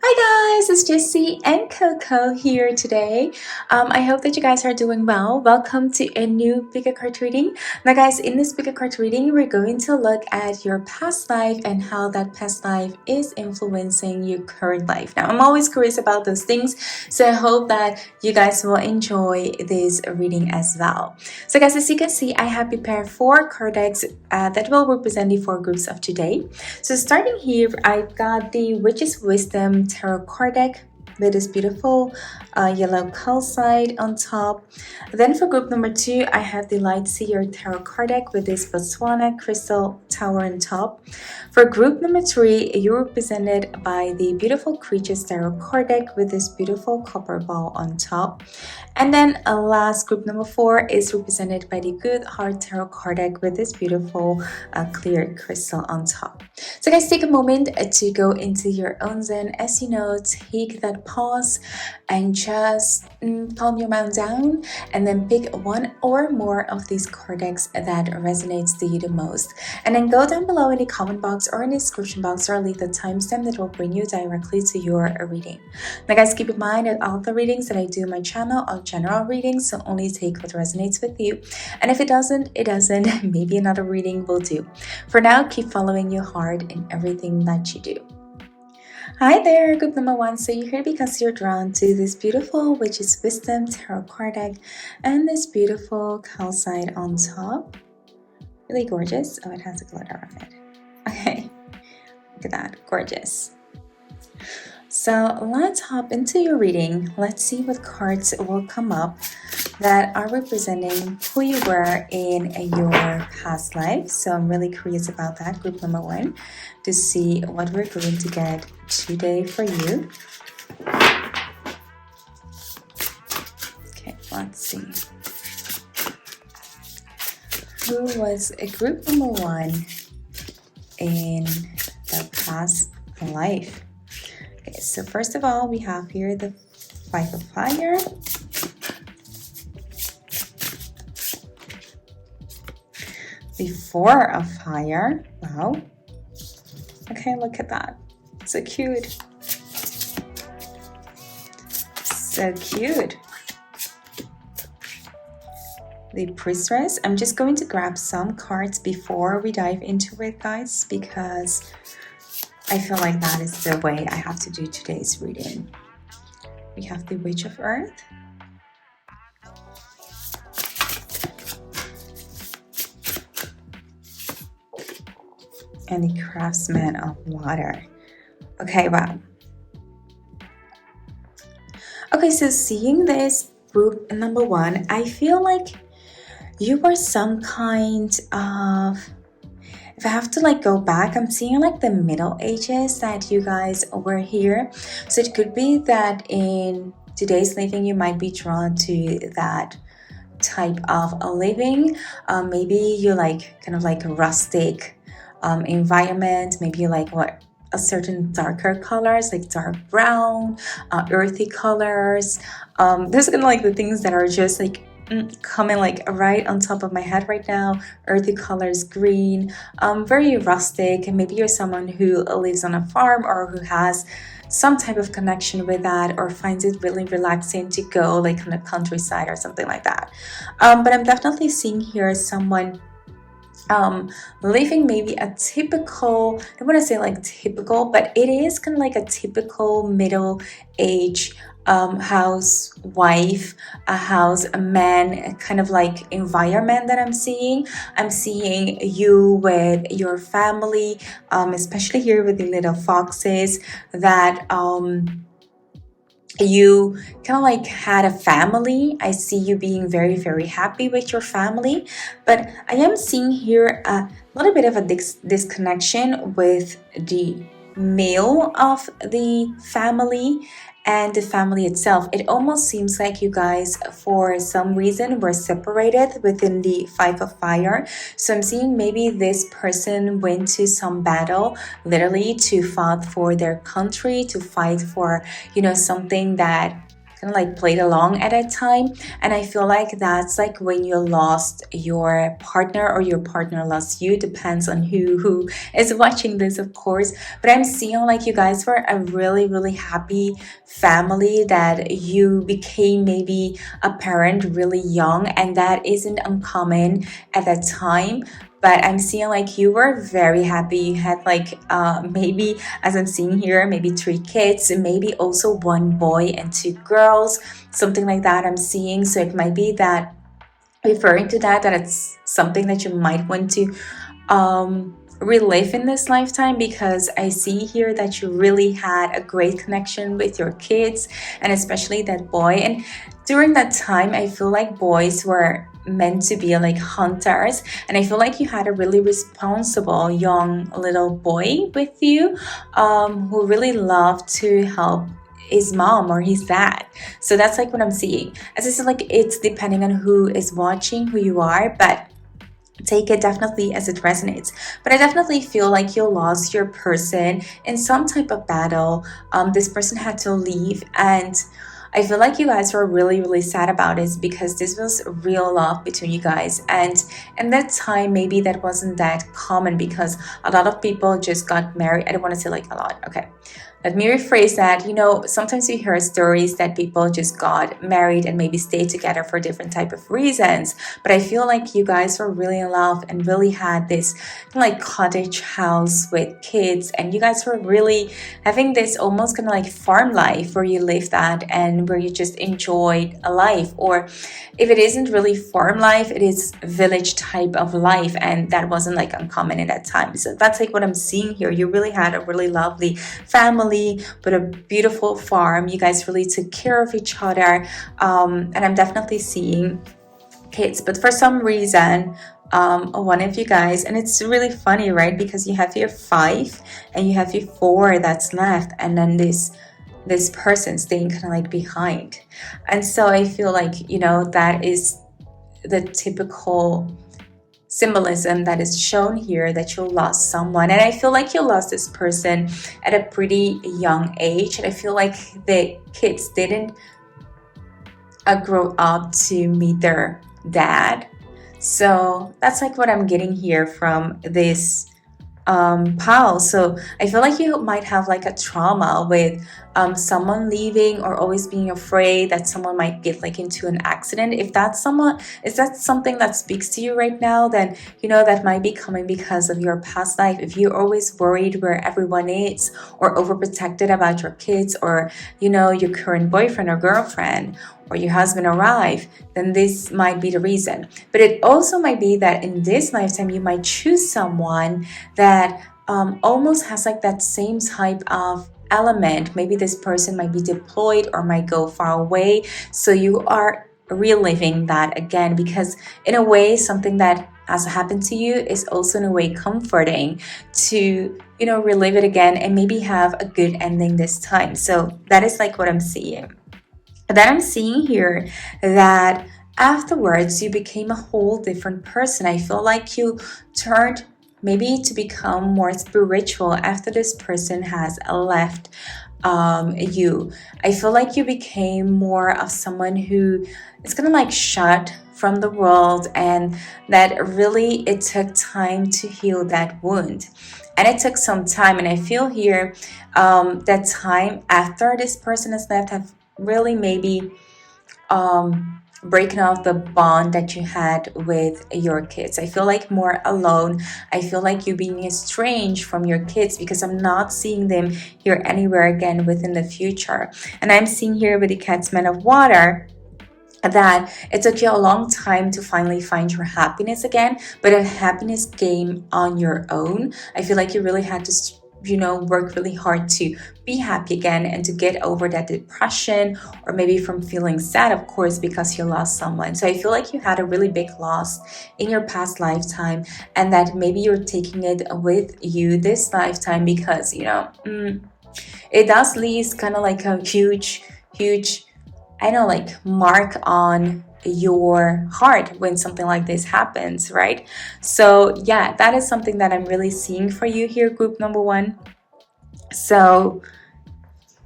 Hi guys, it's Jessy and Coco here today. I hope that you guys are doing well. Welcome to a new pick a card reading. Now guys, in this pick a card reading, we're going to look at your past life and how that past life is influencing your current life. Now I'm always curious about those things, so I hope that you guys will enjoy this reading as well. So guys, as you can see, I have prepared 4 card decks that will represent the 4 groups of today. So starting here, I've got the Witch's Wisdom Tarot card deck with this beautiful yellow calcite on top. Then for group number 2, I have the Light Seer Tarot card deck with this Botswana Crystal Tower on top. For group number 3, you're represented by the beautiful Creatures Tarot card deck with this beautiful copper ball on top. And then last, group number 4 is represented by the Good Heart Tarot card deck with this beautiful clear crystal on top. So guys, take a moment to go into your own zen. As you know, take that pause and just calm your mind down and then pick one or more of these card decks that resonates to you the most. And then go down below in the comment box or in the description box or leave the timestamp that will bring you directly to your reading. Now guys, keep in mind that all the readings that I do on my channel are general readings, so only take what resonates with you. And if it doesn't, it doesn't. Maybe another reading will do. For now, keep following your heart in everything that you do. Hi there, group number 1. So you're here because you're drawn to this beautiful Witch's Wisdom Tarot card deck and this beautiful calcite on top. Really gorgeous. Oh, it has a glitter on it. Okay, look at that, gorgeous. So let's hop into your reading. Let's see what cards will come up that are representing who you were in your past life. So I'm really curious about that, group number 1, to see what we're going to get today for you. Okay, let's see. Who was a group number 1 in the past life? Okay, so first of all, we have here the 5 of Fire. The 4 of Fire. Wow. Okay, look at that. So cute. So cute. The Priestess. I'm just going to grab some cards before we dive into it, guys, because I feel like that is the way I have to do today's reading. We have the Witch of Earth. And the Craftsman of Water. Okay, wow. Okay, so seeing this group number 1, I feel like you were some kind of, if I have to like go back, I'm seeing like the Middle Ages that you guys were here. So it could be that in today's living, you might be drawn to that type of a living. Maybe you like kind of like a rustic environment, maybe you like what a certain darker colors like dark brown, earthy colors. Those are kind of like the things that are just like coming like right on top of my head right now. Earthy colors, green, very rustic. And maybe you're someone who lives on a farm or who has some type of connection with that or finds it really relaxing to go like on the countryside or something like that. But I'm definitely seeing here someone living maybe a typical, I don't want to say like typical, but it is kind of like a typical middle age housewife, a man kind of like environment that I'm seeing. I'm seeing you with your family, especially here with the little foxes that you kind of like had a family. I see you being very, very happy with your family, but I am seeing here a little bit of a disconnection with the male of the family and the family itself. It almost seems like you guys, for some reason, were separated within the 5 of Fire. So I'm seeing maybe this person went to some battle, literally to fight for their country, to fight for, you know, something that kind kind of like played along at that time. And I feel like that's like when you lost your partner or your partner lost you. Depends on who is watching this, of course. But I'm seeing like you guys were a really, really happy family, that you became maybe a parent really young, and that isn't uncommon at that time. But I'm seeing like you were very happy. You had like maybe, as I'm seeing here, maybe 3 kids, and maybe also 1 boy and 2 girls, something like that I'm seeing. So it might be that, referring to that it's something that you might want to relive in this lifetime, because I see here that you really had a great connection with your kids, and especially that boy. And during that time, I feel like boys were meant to be like hunters, and I feel like you had a really responsible young little boy with you, who really loved to help his mom or his dad. So that's like what I'm seeing. As I said, like it's depending on who is watching, who you are, but take it definitely as it resonates. But I definitely feel like you lost your person in some type of battle. This person had to leave, and I feel like you guys were really, really sad about it, because this was real love between you guys. And in that time, maybe that wasn't that common, because a lot of people just got married. I don't want to say like a lot. Okay. Let me rephrase that. You know, sometimes you hear stories that people just got married and maybe stayed together for different type of reasons. But I feel like you guys were really in love and really had this like cottage house with kids. And you guys were really having this almost kind of like farm life, where you lived that and where you just enjoyed a life. Or if it isn't really farm life, it is village type of life. And that wasn't like uncommon in that time. So that's like what I'm seeing here. You really had a really lovely family, but a beautiful farm. You guys really took care of each other, and I'm definitely seeing kids. But for some reason, one of you guys, and it's really funny, right? Because you have your 5 and you have your 4 that's left, and then this person staying kind of like behind. And so I feel like, you know, that is the typical symbolism that is shown here, that you lost someone. And I feel like you lost this person at a pretty young age, and I feel like the kids didn't grow up to meet their dad. So that's like what I'm getting here from this pile. So I feel like you might have like a trauma with someone leaving, or always being afraid that someone might get like into an accident. If that's something that speaks to you right now, then you know that might be coming because of your past life. If you're always worried where everyone is, or overprotected about your kids, or you know, your current boyfriend or girlfriend or your husband arrive, then this might be the reason. But it also might be that in this lifetime you might choose someone that almost has like that same type of element. Maybe this person might be deployed or might go far away, so you are reliving that again, because in a way something that has happened to you is also in a way comforting to, you know, relive it again and maybe have a good ending this time. So that is like what I'm seeing. Then I'm seeing here that afterwards you became a whole different person. I feel like you turned maybe to become more spiritual after this person has left you. I feel like you became more of someone who is gonna like shut from the world, and that really it took time to heal that wound. And it took some time, and I feel here that time after this person has left have really maybe breaking off the bond that you had with your kids. I feel like more alone. I feel like you being estranged from your kids, because I'm not seeing them here anywhere again within the future. And I'm seeing here with the Catsman of Water that it took you a long time to finally find your happiness again, but a happiness came on your own. I feel like you really had to, you know, work really hard to be happy again and to get over that depression, or maybe from feeling sad, of course, because you lost someone. So I feel like you had a really big loss in your past lifetime, and that maybe you're taking it with you this lifetime, because, you know, it does leave kind of like a huge, I know, like mark on your heart when something like this happens, right? So yeah, that is something that I'm really seeing for you here, group number 1. So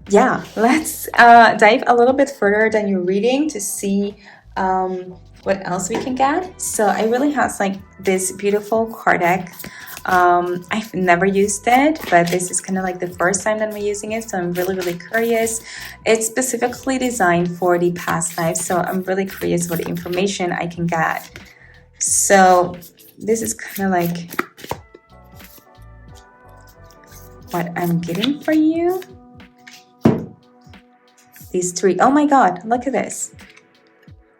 Yeah, let's dive a little bit further than your reading to see what else we can get. So I really have like this beautiful card deck. I've never used it, but this is kind of like the first time that I'm using it, so I'm really, really curious. It's specifically designed for the past life, so I'm really curious what information I can get. So this is kind of like what I'm getting for you. These three. Oh my god, look at this.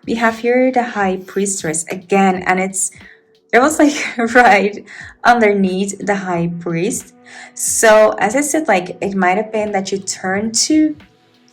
We have here the High Priestess again, and it was like right underneath the High Priest. So as I said, like it might have been that you turned to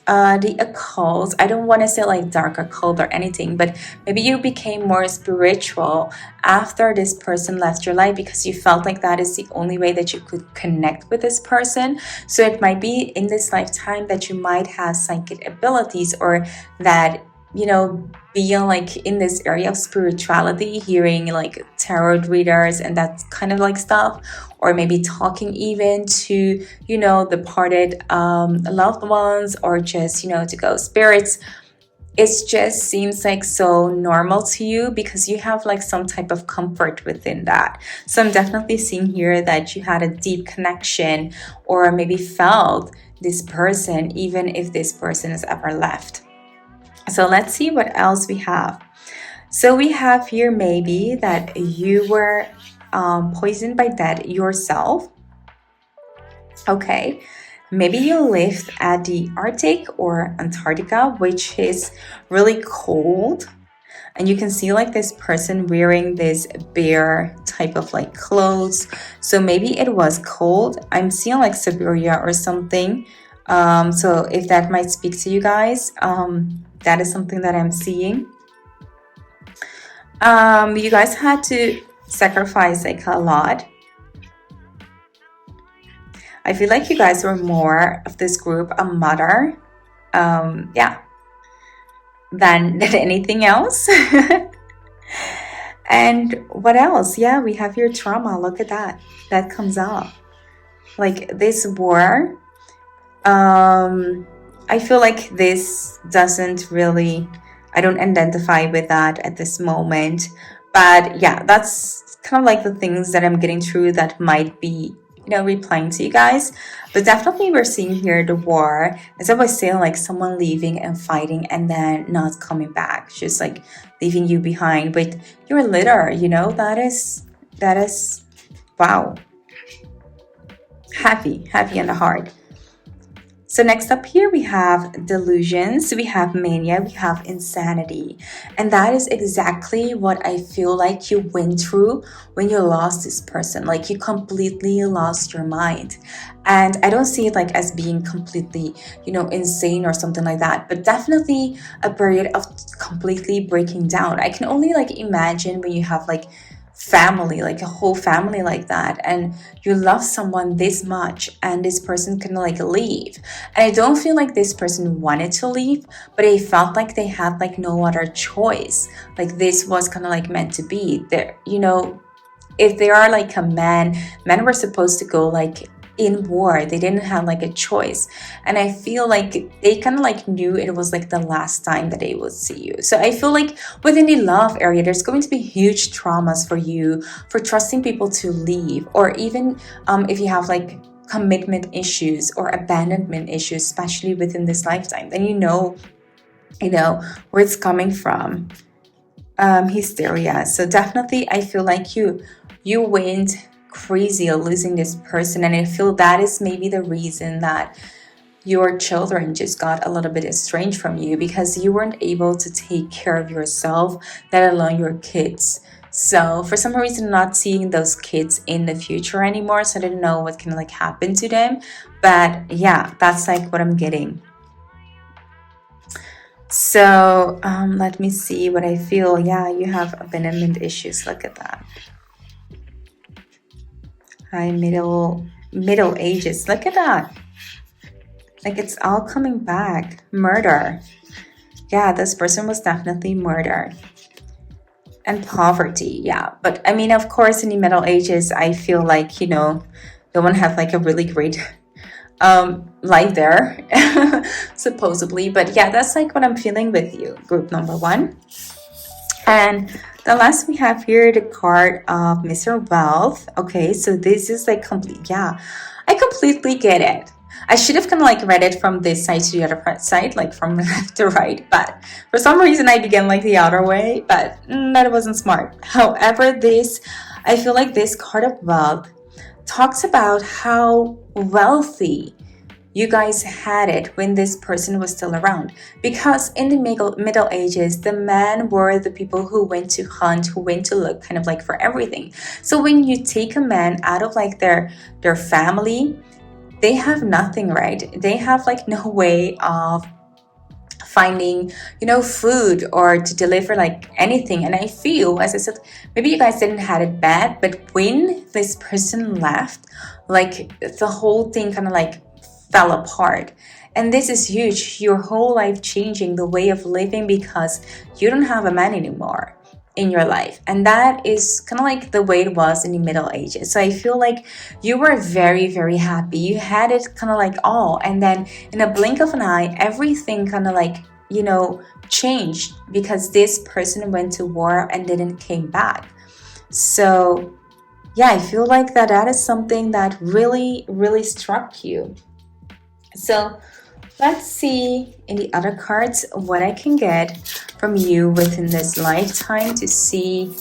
the occult. I don't want to say like dark occult or anything, but maybe you became more spiritual after this person left your life because you felt like that is the only way that you could connect with this person. So it might be in this lifetime that you might have psychic abilities, or that, you know, being like in this area of spirituality, hearing like tarot readers and that kind of like stuff, or maybe talking even to, you know, departed loved ones, or just, you know, to ghost spirits. It just seems like so normal to you because you have like some type of comfort within that. So I'm definitely seeing here that you had a deep connection, or maybe felt this person even if this person has ever left. So let's see what else we have. So we have here maybe that you were poisoned by death yourself. Okay, maybe you lived at the Arctic or Antarctica, which is really cold. And you can see like this person wearing this bear type of like clothes. So maybe it was cold. I'm seeing like Siberia or something. So if that might speak to you guys, that is something that I'm seeing. You guys had to sacrifice like a lot. I feel like you guys were more of this group a mother, yeah, than anything else. And what else? Yeah, we have your trauma. Look at that. That comes up. Like this war. I feel like this doesn't really, I don't identify with that at this moment. But yeah, that's kind of like the things that I'm getting through that might be, you know, replying to you guys. But definitely we're seeing here the war. As I was saying, like someone leaving and fighting and then not coming back. Just like leaving you behind with your litter, you know, that is, wow. Heavy in the heart. So next up here we have delusions, we have mania, we have insanity. And that is exactly what I feel like you went through when you lost this person. Like you completely lost your mind. And I don't see it like as being completely, you know, insane or something like that, but definitely a period of completely breaking down. I can only like imagine when you have like family, like a whole family like that, and you love someone this much and this person can like leave. And I don't feel like this person wanted to leave, but I felt like they had like no other choice. Like this was kind of like meant to be there, you know. If they are like a man, men were supposed to go like in war. They didn't have like a choice. And I feel like they kind of like knew it was like the last time that they would see you. So I feel like within the love area, there's going to be huge traumas for you for trusting people to leave, or even if you have like commitment issues or abandonment issues, especially within this lifetime, then you know where it's coming from. Hysteria. So definitely I feel like you went crazy losing this person, and I feel that is maybe the reason that your children just got a little bit estranged from you, because you weren't able to take care of yourself, let alone your kids. So for some reason, I'm not seeing those kids in the future anymore, so I didn't know what can like happen to them. But yeah, that's like what I'm getting. So let me see what I feel. Yeah, you have abandonment issues. Look at that. High middle ages. Look at that. Like it's all coming back. Murder. Yeah, this person was definitely murdered. And poverty. Yeah, but I mean, of course, in the Middle Ages, I feel like, you know, no one had like a really great light there, supposedly. But yeah, that's like what I'm feeling with you, group number one. And the last we have here, the card of Mr. Wealth. Okay, so this is like complete. Yeah, I completely get it. I should have kind of like read it from this side to the other side, like from left to right. But for some reason, I began like the other way. But that wasn't smart. However, I feel like this card of wealth talks about how wealthy you guys had it when this person was still around. Because in the Middle Ages, the men were the people who went to hunt, who went to look kind of like for everything. So when you take a man out of like their family, they have nothing, right? They have like no way of finding, food or to deliver like anything. And I feel, as I said, maybe you guys didn't had it bad, but when this person left, like the whole thing kind of like fell apart. And this is huge. Your whole life changing, the way of living, because you don't have a man anymore in your life. And that is kind of like the way it was in the Middle Ages. So I feel like you were very, very happy. You had it kind of like all. And then in a blink of an eye, everything kind of like, changed because this person went to war and didn't came back. So yeah, I feel like that is something that really, really struck you. So let's see in the other cards what I can get from you within this lifetime to see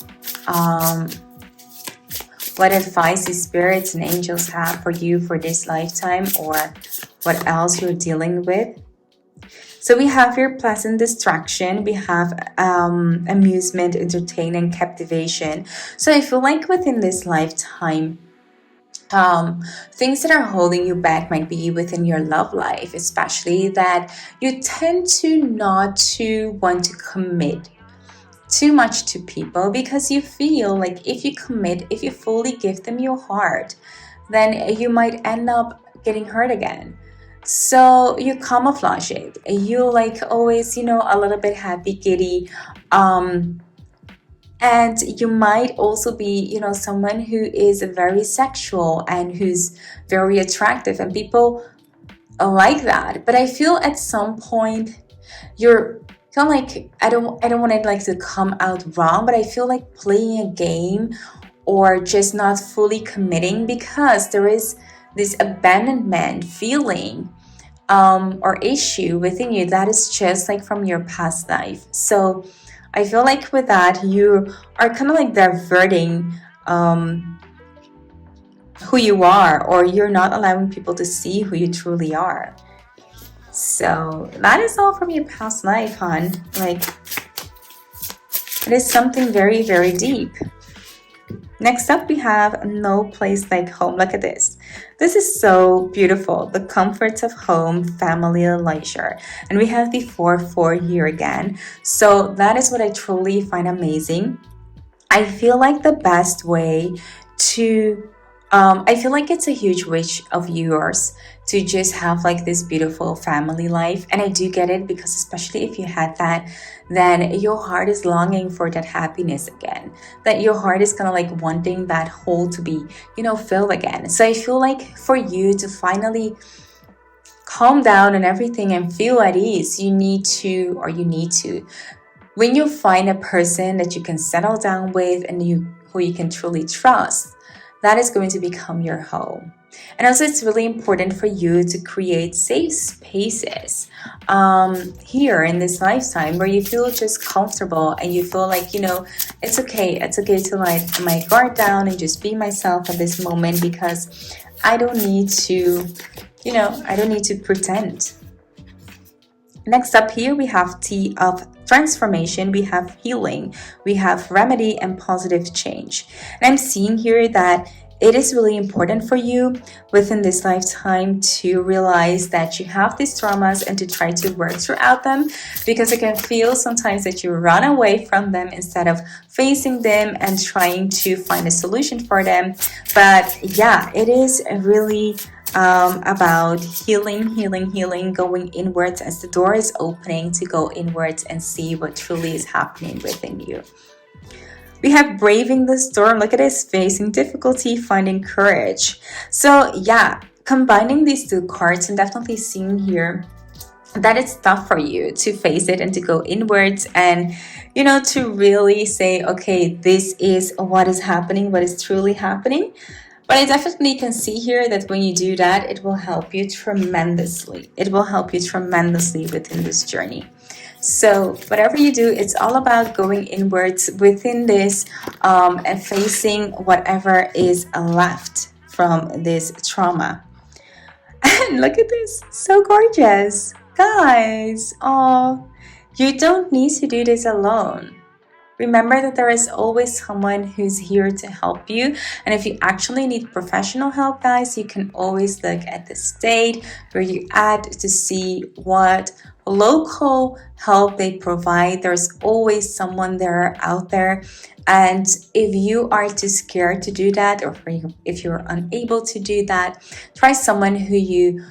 what advice the spirits and angels have for you for this lifetime, or what else you're dealing with. So we have here pleasant distraction, we have amusement, entertainment, captivation. So I feel like within this lifetime, things that are holding you back might be within your love life, especially that you tend to not to want to commit too much to people, because you feel like if you commit, if you fully give them your heart, then you might end up getting hurt again. So you camouflage it. You like always, a little bit happy, giddy. And you might also be, someone who is very sexual and who's very attractive, and people like that. But I feel at some point you're kind of like, I don't want it like to come out wrong, but I feel like playing a game or just not fully committing, because there is this abandonment feeling or issue within you that is just like from your past life. So I feel like with that, you are kind of like diverting who you are, or you're not allowing people to see who you truly are. So that is all from your past life, hon. Like, it is something very, very deep. Next up, we have no place like home. Look at this. This is so beautiful. The comforts of home, family, and leisure. And we have the 4-4 here again. So that is what I truly find amazing. I feel like the best way to I feel like it's a huge wish of yours to just have like this beautiful family life. And I do get it, because especially if you had that, then your heart is longing for that happiness again. That your heart is kind of like wanting that hole to be, filled again. So I feel like for you to finally calm down and everything and feel at ease, you need to, when you find a person that you can settle down with and who you can truly trust, that is going to become your home. And also, it's really important for you to create safe spaces here in this lifetime where you feel just comfortable and you feel like, it's okay. It's okay to let my guard down and just be myself at this moment, because I don't need to, pretend. Next up here, we have T of transformation, we have healing, we have remedy and positive change. And I'm seeing here that it is really important for you within this lifetime to realize that you have these traumas and to try to work throughout them, because I can feel sometimes that you run away from them instead of facing them and trying to find a solution for them. But yeah, it is really about healing, going inwards as the door is opening to go inwards and see what truly is happening within you. We have braving the storm. Look at this, facing difficulty, finding courage. So yeah, combining these two cards, I'm definitely seeing here that it's tough for you to face it and to go inwards and, to really say, okay, this is what is happening, what is truly happening. But I definitely can see here that when you do that, it will help you tremendously. It will help you tremendously within this journey. So whatever you do, it's all about going inwards within this and facing whatever is left from this trauma. And look at this, so gorgeous. Guys, oh, you don't need to do this alone. Remember that there is always someone who's here to help you. And if you actually need professional help, guys, you can always look at the state where you're at to see what local help they provide. There's always someone there out there. And if you are too scared to do that, or if you're unable to do that, try someone who you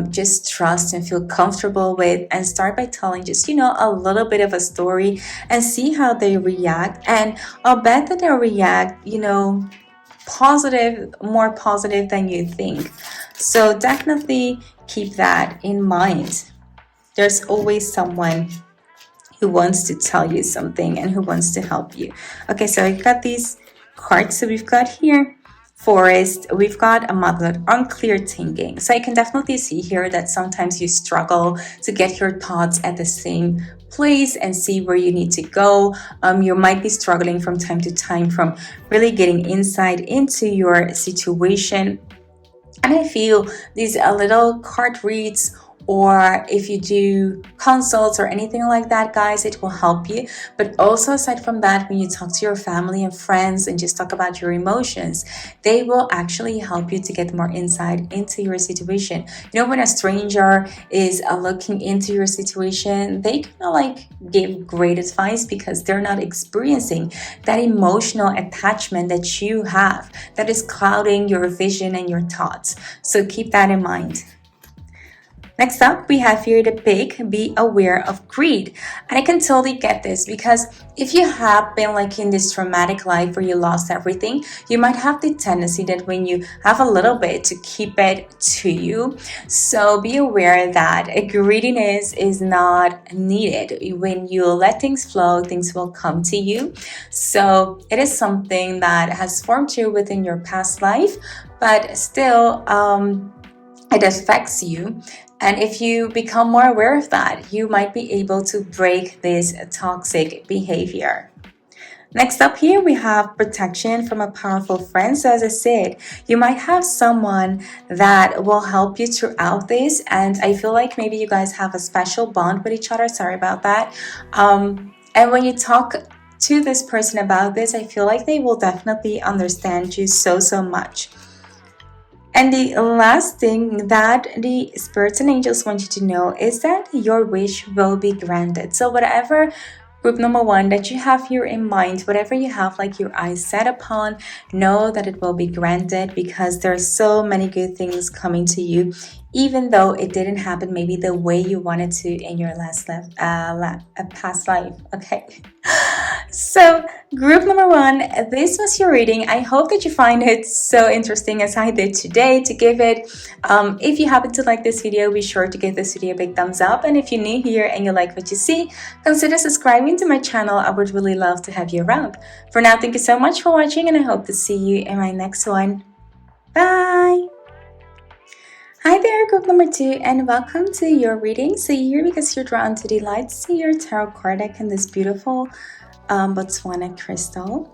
just trust and feel comfortable with, and start by telling just, a little bit of a story and see how they react. And I'll bet that they'll react, more positive than you think. So definitely keep that in mind. There's always someone who wants to tell you something and who wants to help you. Okay, so I've got these cards. So we've got here Forest, we've got a mother, unclear thinking. So I can definitely see here that sometimes you struggle to get your thoughts at the same place and see where you need to go. You might be struggling from time to time from really getting insight into your situation. And I feel these little card reads, or if you do consults or anything like that, guys, it will help you. But also, aside from that, when you talk to your family and friends and just talk about your emotions, they will actually help you to get more insight into your situation. When a stranger is looking into your situation, they kind of give great advice because they're not experiencing that emotional attachment that you have that is clouding your vision and your thoughts. So keep that in mind. Next up, we have here the pig, be aware of greed. And I can totally get this, because if you have been in this traumatic life where you lost everything, you might have the tendency that when you have a little bit, to keep it to you. So be aware that greediness is not needed. When you let things flow, things will come to you. So it is something that has formed you within your past life, but still it affects you. And if you become more aware of that, you might be able to break this toxic behavior. Next up here, we have protection from a powerful friend. So as I said, you might have someone that will help you throughout this. And I feel like maybe you guys have a special bond with each other. Sorry about that. And when you talk to this person about this, I feel like they will definitely understand you so much. And the last thing that the spirits and angels want you to know is that your wish will be granted. So whatever group number one that you have here in mind, whatever you have your eyes set upon, know that it will be granted, because there are so many good things coming to you, even though it didn't happen maybe the way you wanted to in your past life. Okay. So group number one, this was your reading. I hope that you find it so interesting as I did today to give it. If you happen to like this video, be sure to give this video a big thumbs up. And if you're new here and you like what you see, consider subscribing to my channel. I would really love to have you around. For now, thank you so much for watching, and I hope to see you in my next one. Bye! Hi there, group number two, and welcome to your reading. So you're here because you're drawn to the light seer tarot card deck and this beautiful Botswana crystal.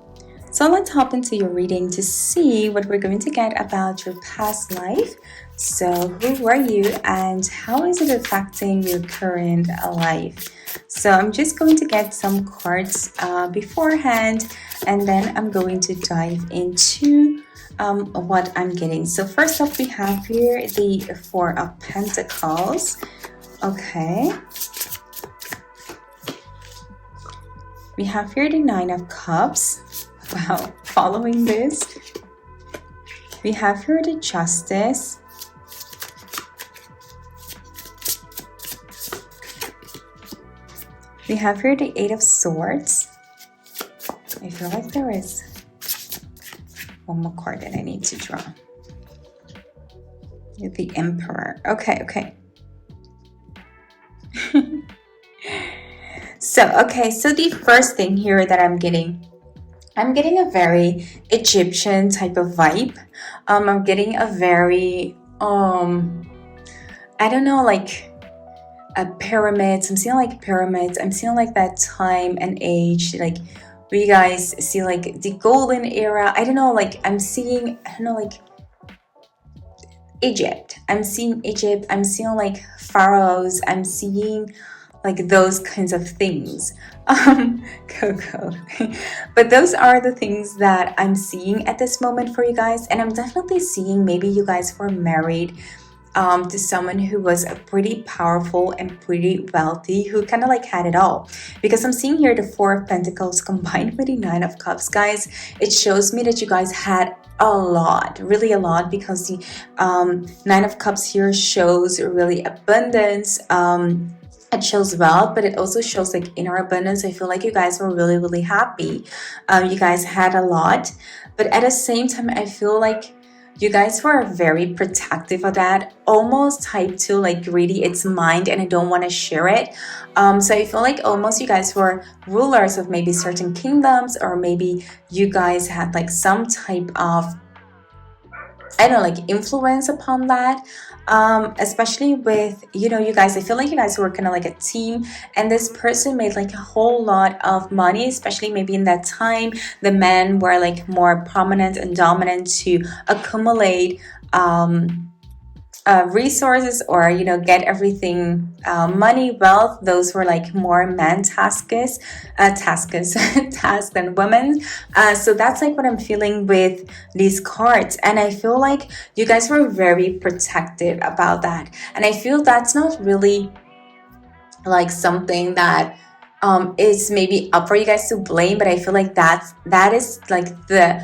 So let's hop into your reading to see what we're going to get about your past life. So who were you and how is it affecting your current life? So I'm just going to get some cards beforehand, and then I'm going to dive into what I'm getting. So first up, we have here the Four of Pentacles. Okay. We have here the Nine of Cups. Wow, following this. We have here the Justice. We have here the Eight of Swords. I feel like there is one more card that I need to draw. The Emperor. Okay. So the first thing here that I'm getting a very Egyptian type of vibe. I'm getting a very I don't know, like pyramids. I'm seeing like pyramids. I'm seeing like that time and age, like where you guys see like the golden era. I don't know, like I'm seeing, I don't know, like Egypt. I'm seeing Egypt. I'm seeing like pharaohs. I'm seeing like those kinds of things. Coco. But those are the things that I'm seeing at this moment for you guys. And I'm definitely seeing maybe you guys were married to someone who was pretty powerful and pretty wealthy, who kind of like had it all. Because I'm seeing here the Four of Pentacles combined with the Nine of Cups, guys. It shows me that you guys had a lot, really a lot, because the Nine of Cups here shows really abundance. It shows wealth, but it also shows like inner abundance. I feel like you guys were really, really happy. You guys had a lot, but at the same time, I feel like you guys were very protective of that, almost type 2, like greedy. It's mine and I don't want to share it. So I feel like almost you guys were rulers of maybe certain kingdoms, or maybe you guys had like some type of, I don't know, like influence upon that. Especially with, you know, you guys, I feel like you guys were kind of like a team, and this person made like a whole lot of money, especially maybe in that time. The men were like more prominent and dominant to accumulate resources, or, you know, get everything, money, wealth. Those were like more men tasks than women. So that's like what I'm feeling with these cards, and I feel like you guys were very protective about that, and I feel that's not really like something that is maybe up for you guys to blame, but I feel like that is like the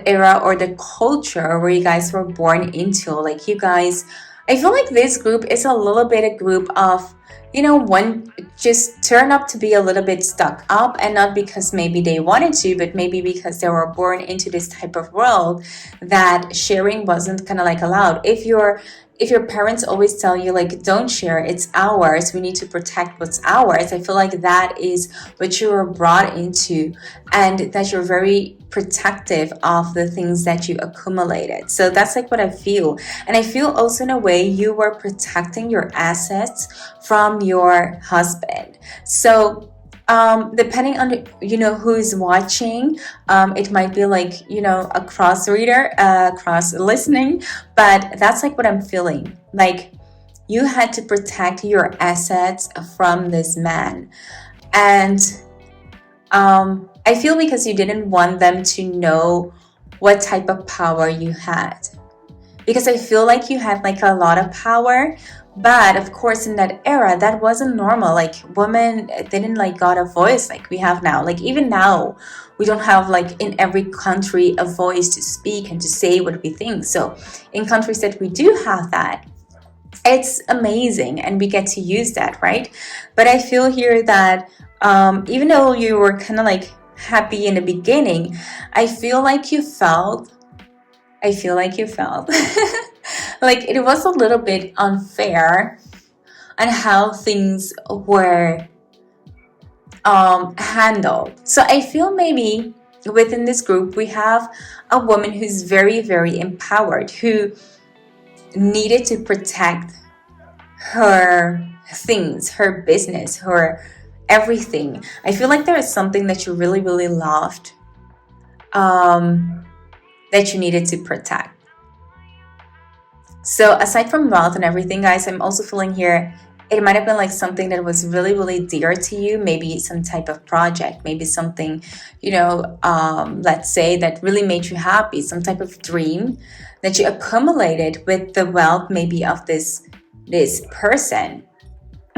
era or the culture where you guys were born into. Like you guys, I feel like this group is a little bit a group of, you know, one just turn up to be a little bit stuck up, and not because maybe they wanted to, but maybe because they were born into this type of world that sharing wasn't kind of like allowed. If your parents always tell you like, don't share, it's ours, we need to protect what's ours, I feel like that is what you were brought into, and that you're very protective of the things that you accumulated. So that's like what I feel. And I feel also in a way you were protecting your assets from your husband. So depending on you know who is watching, it might be like, you know, a cross reader, cross listening, but that's like what I'm feeling. Like you had to protect your assets from this man, and I feel because you didn't want them to know what type of power you had, because I feel like you had like a lot of power. But of course, in that era, that wasn't normal. Like women didn't like got a voice like we have now. Like even now, we don't have like in every country a voice to speak and to say what we think. So in countries that we do have that, it's amazing, and we get to use that, right? But I feel here that even though you were kind of like happy in the beginning, I feel like you felt like it was a little bit unfair on how things were handled. So I feel maybe within this group we have a woman who's very, very empowered, who needed to protect her things, her business, her everything. I feel like there is something that you really, really loved, that you needed to protect. So aside from wealth and everything, guys, I'm also feeling here it might have been like something that was really, really dear to you. Maybe some type of project, maybe something, you know, let's say that really made you happy, some type of dream that you accumulated with the wealth maybe of this person,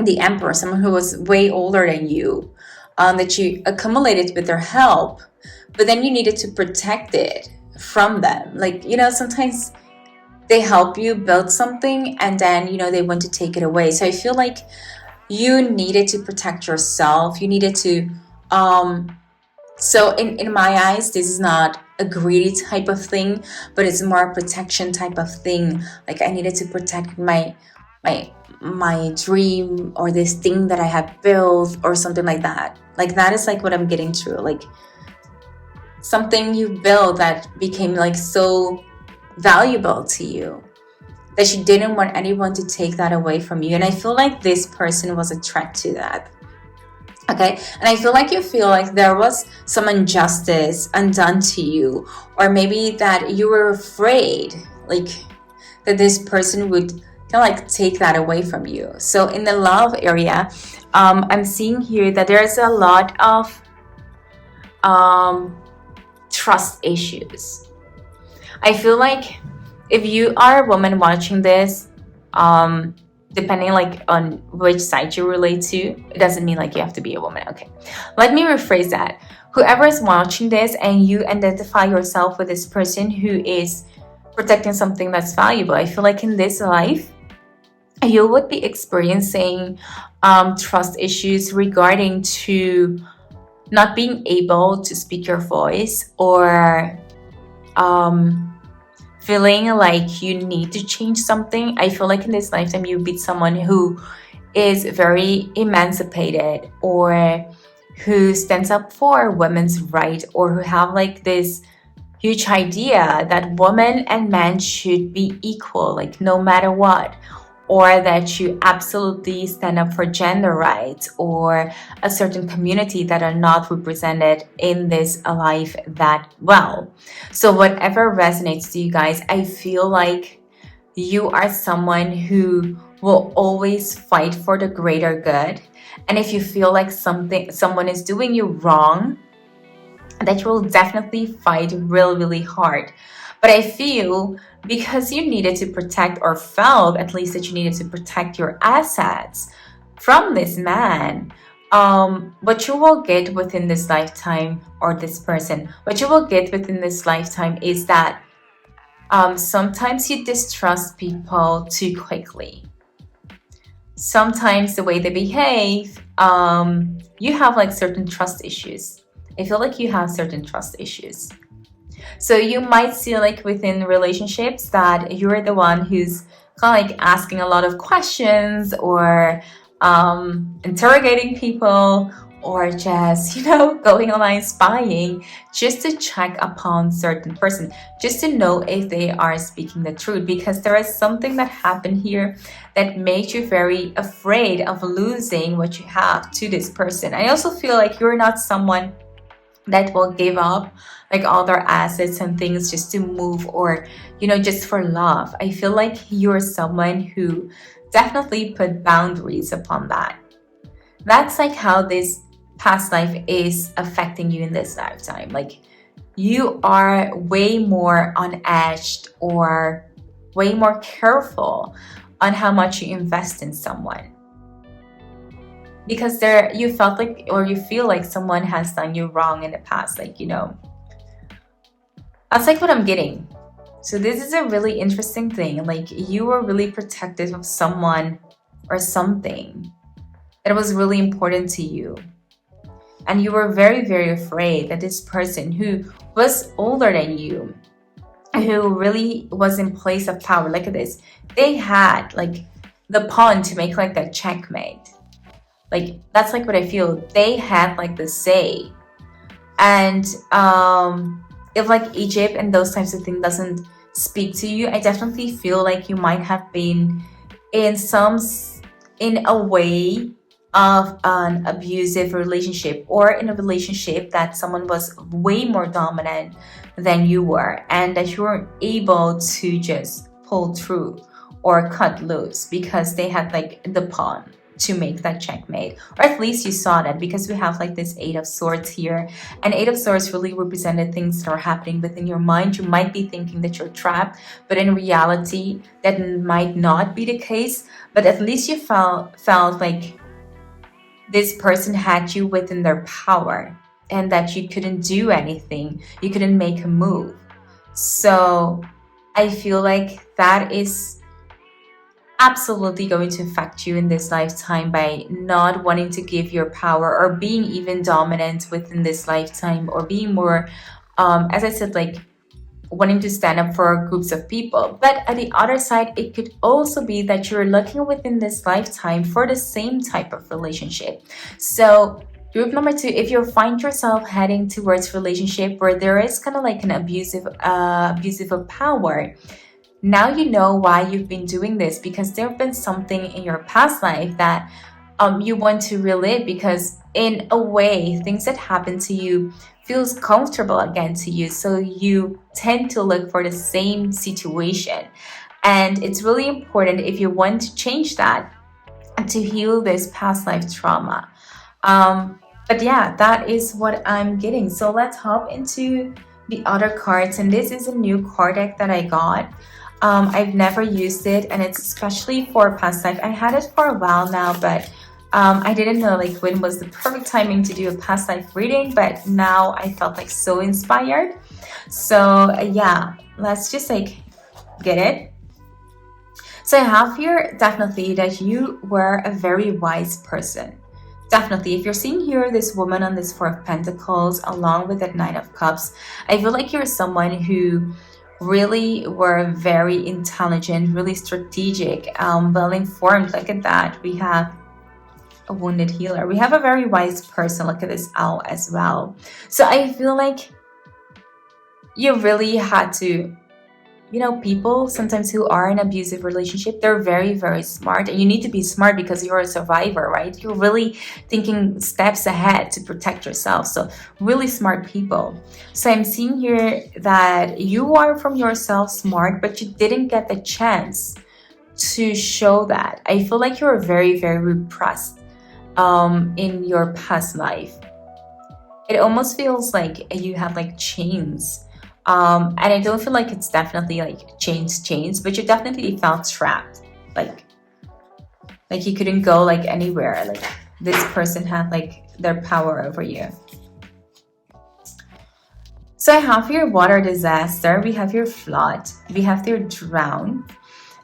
the emperor, someone who was way older than you, that you accumulated with their help, but then you needed to protect it from them. Like, you know, sometimes they help you build something and then, you know, they want to take it away. So I feel like you needed to protect yourself. You needed to, so in my eyes, this is not a greedy type of thing, but it's more a protection type of thing. Like I needed to protect my my dream or this thing that I have built or something like that. Like that is like what I'm getting through. Like something you built that became like so valuable to you that you didn't want anyone to take that away from you. And I feel like this person was a threat to that. Okay, and I feel like you feel like there was some injustice undone to you, or maybe that you were afraid, like that this person would kind of like take that away from you. So in the love area, I'm seeing here that there's a lot of trust issues. I feel like if you are a woman watching this, depending like on which side you relate to, it doesn't mean like you have to be a woman. Okay, let me rephrase that. Whoever is watching this and you identify yourself with this person who is protecting something that's valuable, I feel like in this life you would be experiencing trust issues regarding to not being able to speak your voice, or feeling like you need to change something. I feel like in this lifetime you be someone who is very emancipated, or who stands up for women's right, or who have like this huge idea that women and men should be equal, like no matter what, or that you absolutely stand up for gender rights or a certain community that are not represented in this life that well. So whatever resonates to you guys, I feel like you are someone who will always fight for the greater good. And if you feel like someone is doing you wrong, that you will definitely fight really hard. But I feel because you needed to protect, or felt at least that you needed to protect your assets from this man, what you will get within this lifetime, or this person, what you will get within this lifetime is that sometimes you distrust people too quickly. Sometimes the way they behave, you have like certain trust issues. I feel like you have certain trust issues. So you might see like within relationships that you're the one who's kind of like asking a lot of questions, or interrogating people, or just, going online spying just to check upon certain person, just to know if they are speaking the truth, because there is something that happened here that made you very afraid of losing what you have to this person. I also feel like you're not someone that will give up like all their assets and things just to move, or just for love. I feel like you're someone who definitely put boundaries upon that. That's like how this past life is affecting you in this lifetime. Like you are way more on edge, or way more careful on how much you invest in someone, because you felt like, or you feel like someone has done you wrong in the past. Like that's like what I'm getting. So this is a really interesting thing. Like you were really protective of someone or something that was really important to you, and you were very afraid that this person who was older than you, who really was in place of power, look at this, they had like the pawn to make like that checkmate. Like that's like what I feel. They had like the say. And if like Egypt and those types of things doesn't speak to you, I definitely feel like you might have been in a way of an abusive relationship, or in a relationship that someone was way more dominant than you were, and that you weren't able to just pull through or cut loose because they had like the pawn to make that checkmate. Or at least you saw that, because we have like this Eight of Swords here, and Eight of Swords really represented things that are happening within your mind. You might be thinking that you're trapped, but in reality that might not be the case. But at least you felt like this person had you within their power, and that you couldn't do anything, you couldn't make a move. So I feel like that is absolutely going to affect you in this lifetime, by not wanting to give your power, or being even dominant within this lifetime, or being more as I said, like wanting to stand up for groups of people. But at the other side, it could also be that you're looking within this lifetime for the same type of relationship. So group number two, if you find yourself heading towards relationship where there is kind of like an abusive of power, now you know why you've been doing this, because there have been something in your past life that you want to relive, because in a way things that happen to you feels comfortable again to you, so you tend to look for the same situation. And it's really important, if you want to change that, to heal this past life trauma. But yeah, that is what I'm getting. So let's hop into the other cards, and this is a new card deck that I got. I've never used it, and it's especially for past life. I had it for a while now, but I didn't know like when was the perfect timing to do a past life reading, but now I felt like so inspired. So yeah, let's just like get it. So I have here definitely that you were a very wise person. Definitely, if you're seeing here this woman on this Four of Pentacles along with that Nine of Cups, I feel like you're someone who really were very intelligent, really strategic, well informed. Look at that. We have a wounded healer. We have a very wise person. Look at this owl as well. So I feel like you really had to, you know, people sometimes who are in an abusive relationship, they're very, very smart, and you need to be smart because you're a survivor, right? You're really thinking steps ahead to protect yourself. So really smart people. So I'm seeing here that you are from yourself smart, but you didn't get the chance to show that. I feel like you're very, very repressed in your past life. It almost feels like you have like chains. And I don't feel like it's definitely like chains, but you definitely felt trapped. Like you couldn't go like anywhere. Like this person had like their power over you. So I have your water disaster, we have your flood, we have your drown.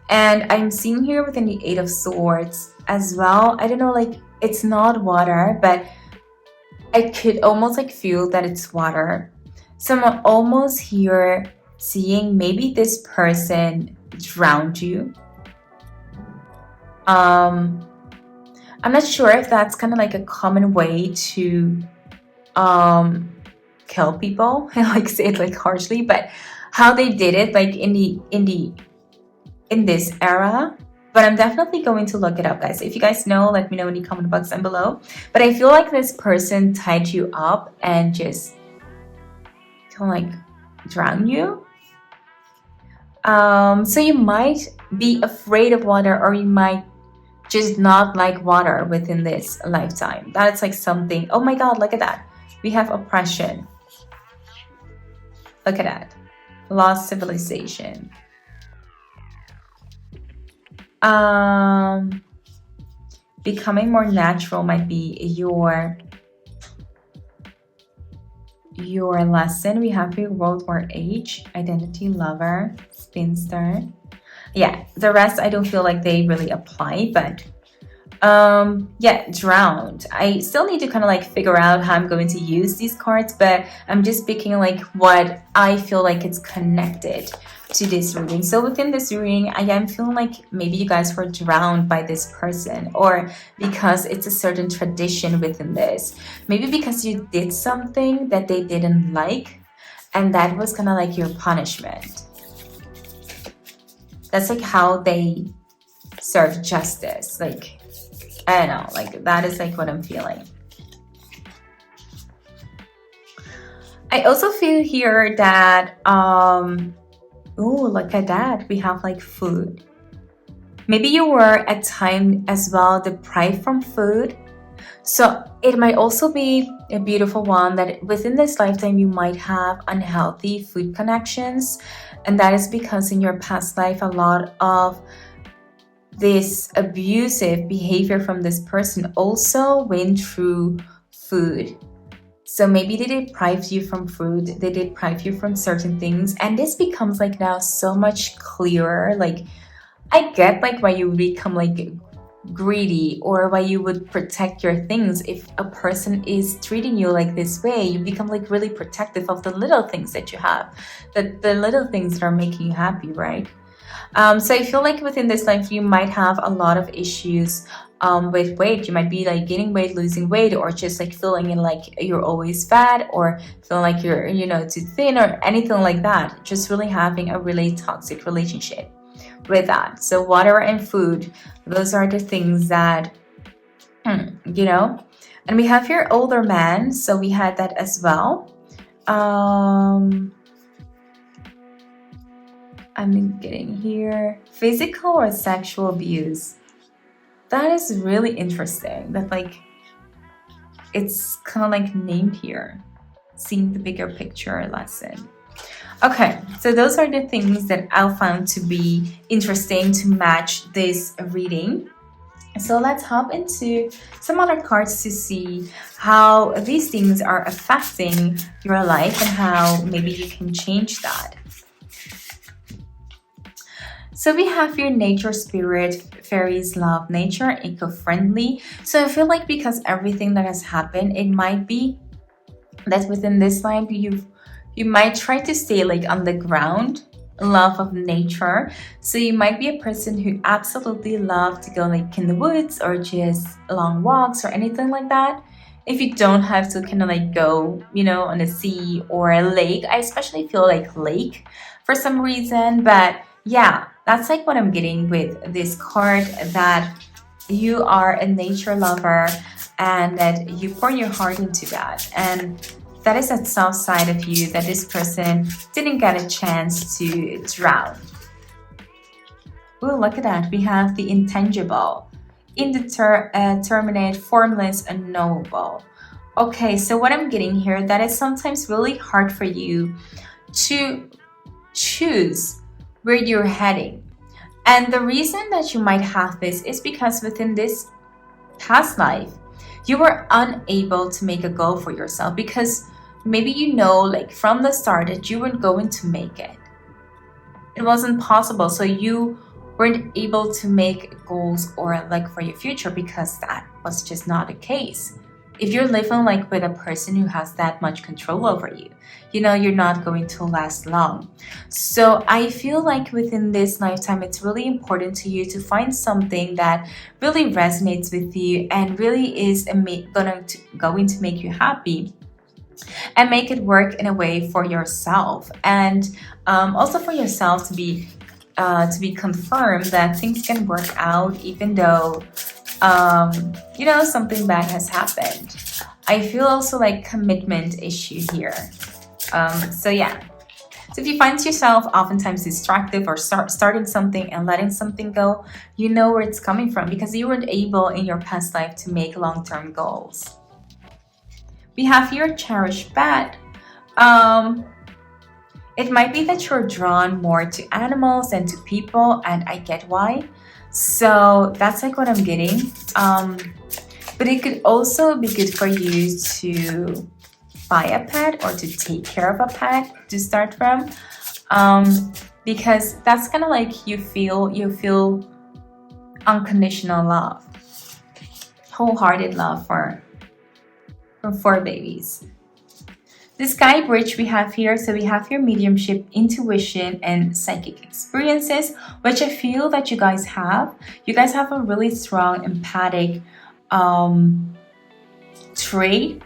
And I'm seeing here within the Eight of Swords as well. I don't know, like it's not water, but I could almost like feel that it's water. So I'm almost here seeing maybe this person drowned you. I'm not sure if that's kind of like a common way to kill people. I like say it like harshly, but how they did it like in this era. But I'm definitely going to look it up, guys. If you guys know, let me know in the comment box down below. But I feel like this person tied you up and just kind of like drown you. So you might be afraid of water, or you might just not like water within this lifetime. That's like something. Oh my God, look at that. We have oppression. Look at that. Lost civilization. Becoming more natural might be your lesson. We have your World War Age, identity, lover, spinster. Yeah, the rest I don't feel like they really apply, but yeah, drowned. I still need to kind of like figure out how I'm going to use these cards, but I'm just picking like what I feel like it's connected to this reading. So within this reading, I am feeling like maybe you guys were drowned by this person, or because it's a certain tradition within this. Maybe because you did something that they didn't like, and that was kind of like your punishment. That's like how they serve justice. Like, I don't know, like that is like what I'm feeling. I also feel here that oh, look at that. We have like food. Maybe you were at time as well deprived from food. So it might also be a beautiful one that within this lifetime you might have unhealthy food connections. And that is because in your past life, a lot of this abusive behavior from this person also went through food. So maybe they deprived you from food, they deprived you from certain things, and this becomes like now so much clearer. Like I get like why you become like greedy, or why you would protect your things. If a person is treating you like this way, you become like really protective of the little things that you have, the little things that are making you happy, right? So I feel like within this life, you might have a lot of issues with weight. You might be like gaining weight, losing weight, or just like feeling in like you're always fat, or feeling like you're, too thin, or anything like that. Just really having a really toxic relationship with that. So water and food, those are the things that, and we have here older man. So we had that as well. I'm getting here physical or sexual abuse. That is really interesting. That like it's kind of like named here. Seeing the bigger picture lesson. Okay, so those are the things that I found to be interesting to match this reading. So let's hop into some other cards to see how these things are affecting your life and how maybe you can change that. So we have your nature spirit, fairies love nature, eco-friendly. So I feel like because everything that has happened, it might be that within this life you might try to stay like on the ground, love of nature. So you might be a person who absolutely love to go like in the woods or just long walks or anything like that. If you don't have to kind of like go, on a sea or a lake. I especially feel like lake for some reason, but yeah, that's like what I'm getting with this card, that you are a nature lover and that you pour your heart into that. And that is that soft side of you that this person didn't get a chance to drown. Oh, look at that. We have the intangible, indeterminate, formless, unknowable. Okay, so what I'm getting here, that is sometimes really hard for you to choose where you're heading. And the reason that you might have this is because within this past life, you were unable to make a goal for yourself because maybe like from the start that you weren't going to make it. It wasn't possible. So you weren't able to make goals or like for your future because that was just not the case. If you're living like with a person who has that much control over you, you're not going to last long. So I feel like within this lifetime, it's really important to you to find something that really resonates with you and really is going to make you happy, and make it work in a way for yourself, and also for yourself to be confirmed that things can work out even though something bad has happened. I feel also like commitment issue here. So yeah. So if you find yourself oftentimes distracted or starting something and letting something go, you know where it's coming from because you weren't able in your past life to make long-term goals. We have your cherished pet. It might be that you're drawn more to animals than to people, and I get why. So that's like what I'm getting. But it could also be good for you to buy a pet or to take care of a pet to start from. Because that's kind of like you feel unconditional love, wholehearted love for babies. The sky bridge we have here, so we have your mediumship, intuition, and psychic experiences, which I feel that you guys have. You guys have a really strong empathic trait,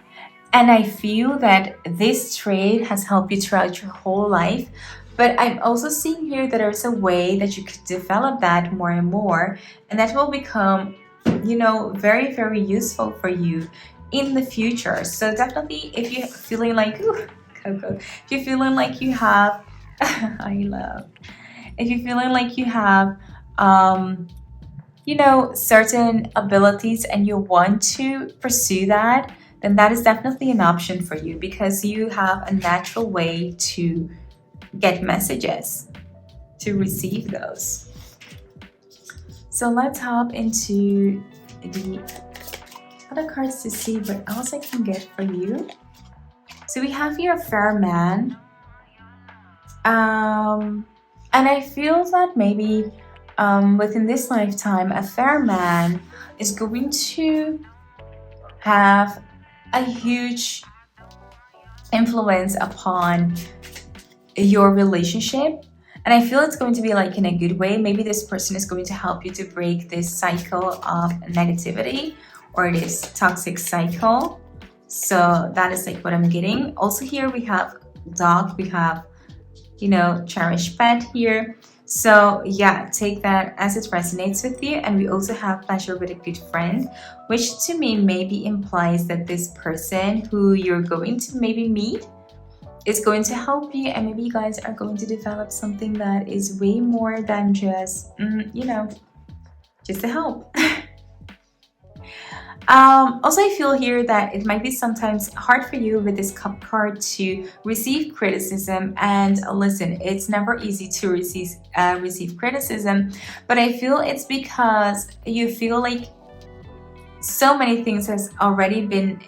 and I feel that this trait has helped you throughout your whole life. But I'm also seeing here that there's a way that you could develop that more and more, and that will become, very, very useful for you in the future. So definitely, if you're feeling like Coco, if you're feeling like you have if you're feeling like you have certain abilities and you want to pursue that, then that is definitely an option for you because you have a natural way to get messages, to receive those. So let's hop into the other cards to see what else I can get for you. So we have here a fair man. And I feel that maybe within this lifetime, a fair man is going to have a huge influence upon your relationship. And I feel it's going to be like in a good way. Maybe this person is going to help you to break this cycle of negativity or this toxic cycle. So that is like what I'm getting. Also here we have dog, we have, cherished pet here. So yeah, take that as it resonates with you. And we also have pleasure with a good friend, which to me maybe implies that this person who you're going to maybe meet is going to help you, and maybe you guys are going to develop something that is way more than just, just a help. Also, I feel here that it might be sometimes hard for you with this cup card to receive criticism. And listen, it's never easy to receive criticism, but I feel it's because you feel like so many things has already been,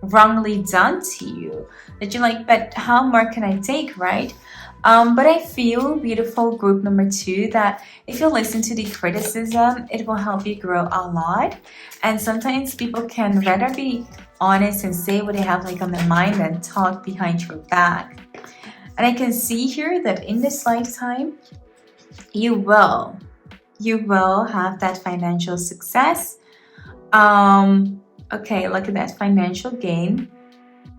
wrongly done to you that you're like, but how more can I take, right? But I feel, beautiful group number 2, that if you listen to the criticism, it will help you grow a lot. And sometimes people can rather be honest and say what they have like on their mind than talk behind your back. And I can see here that in this lifetime, you will have that financial success. Okay, look at that financial gain,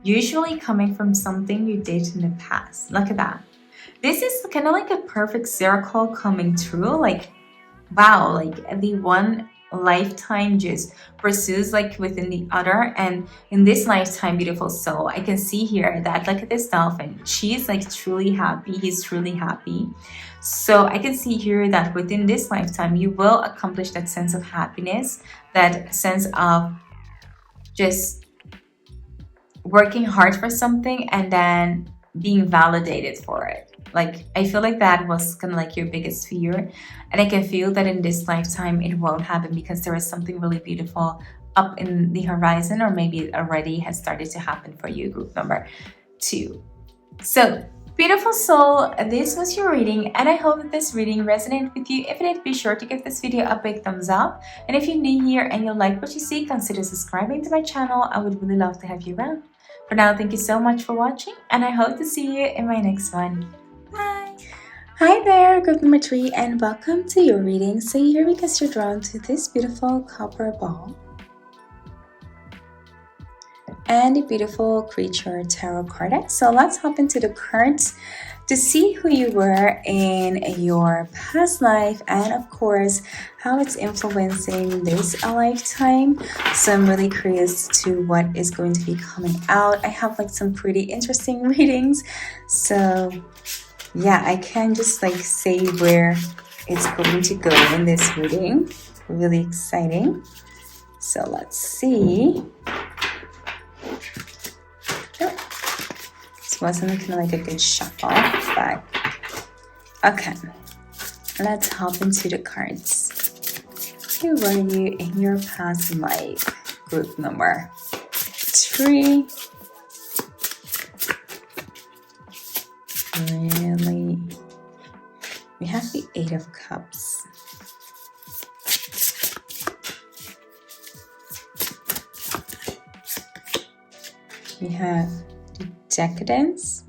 usually coming from something you did in the past. Look at that. This is kind of like a perfect circle coming true. Like, wow, like the one lifetime just pursues like within the other. And in this lifetime, beautiful soul, I can see here that look at this dolphin. She's like truly happy. He's truly happy. So I can see here that within this lifetime, you will accomplish that sense of happiness, that sense of just working hard for something and then being validated for it. Like, I feel like that was kind of like your biggest fear. And I can feel that in this lifetime, it won't happen because there is something really beautiful up in the horizon, or maybe it already has started to happen for you, group number 2. So, beautiful soul, this was your reading, and I hope that this reading resonated with you. If it did, be sure to give this video a big thumbs up. And if you're new here and you like what you see, consider subscribing to my channel. I would really love to have you around. For now, thank you so much for watching, and I hope to see you in my next one. Bye! Hi there, group number 3, and welcome to your reading. So you're here because you're drawn to this beautiful copper ball and a beautiful creature tarot card deck. So let's hop into the cards to see who you were in your past life, and of course how it's influencing this lifetime. So I'm really curious to what is going to be coming out. I have like some pretty interesting readings, so yeah, I can just like say where it's going to go in this reading. Really exciting. So let's see. This wasn't kind of like a good shuffle, but okay. Let's hop into the cards. Who were you in your past life? Group number 3. Really? We have the 8 of Cups. We have the Decadence.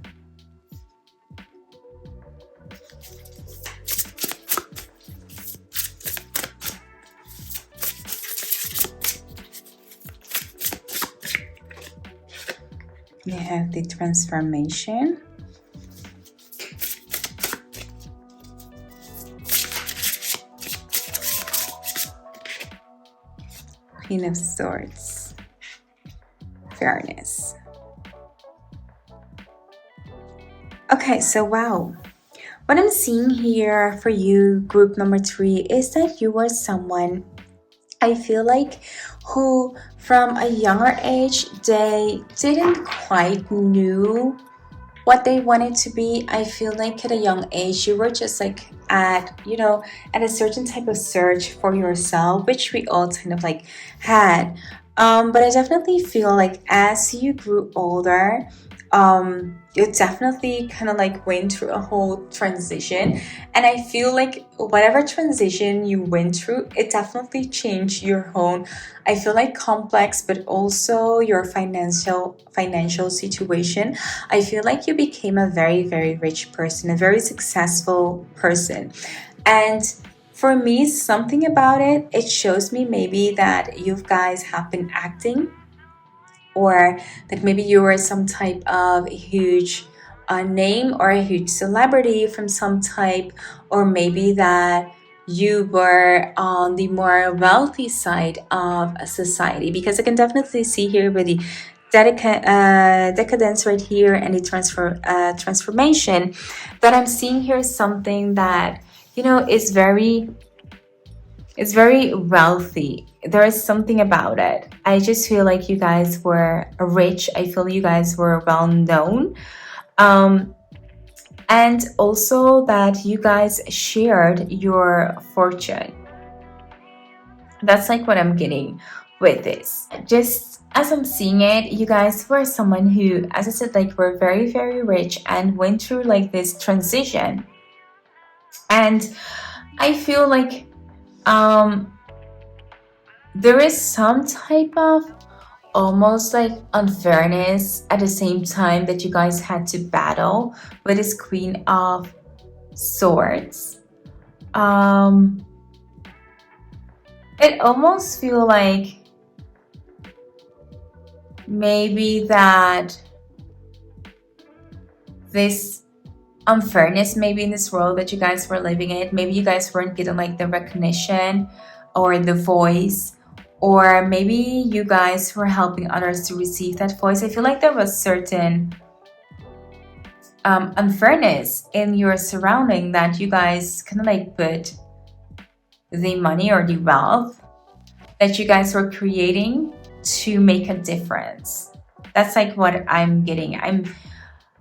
We have the Transformation. Queen of Swords. Fairness. Okay, so wow. What I'm seeing here for you, group number 3, is that you are someone, I feel like, who from a younger age, they didn't quite knew what they wanted to be. I feel like at a young age, you were just like at a certain type of search for yourself, which we all kind of like had. But I definitely feel like as you grew older, you definitely kind of like went through a whole transition, and I feel like whatever transition you went through, it definitely changed your own, I feel like, complex, but also your financial situation. I feel like you became a very, very rich person, a very successful person. And for me, something about it, it shows me maybe that you guys have been acting, or that maybe you were some type of huge name or a huge celebrity from some type, or maybe that you were on the more wealthy side of a society, because I can definitely see here with the decadence right here and the transformation, that I'm seeing here something that, is very, it's very wealthy. There is something about it. I just feel like you guys were rich. I feel you guys were well known. Um, and also that you guys shared your fortune. That's like what I'm getting with this. Just as I'm seeing it, you guys were someone who, as I said, like, were very, very rich and went through like this transition. And I feel like there is some type of almost like unfairness at the same time that you guys had to battle with this Queen of Swords. It almost feel like maybe that this unfairness maybe in this world that you guys were living in, maybe you guys weren't getting like the recognition or the voice, or maybe you guys were helping others to receive that voice. I feel like there was certain unfairness in your surrounding that you guys kind of like put the money or the wealth that you guys were creating to make a difference. That's like what I'm getting.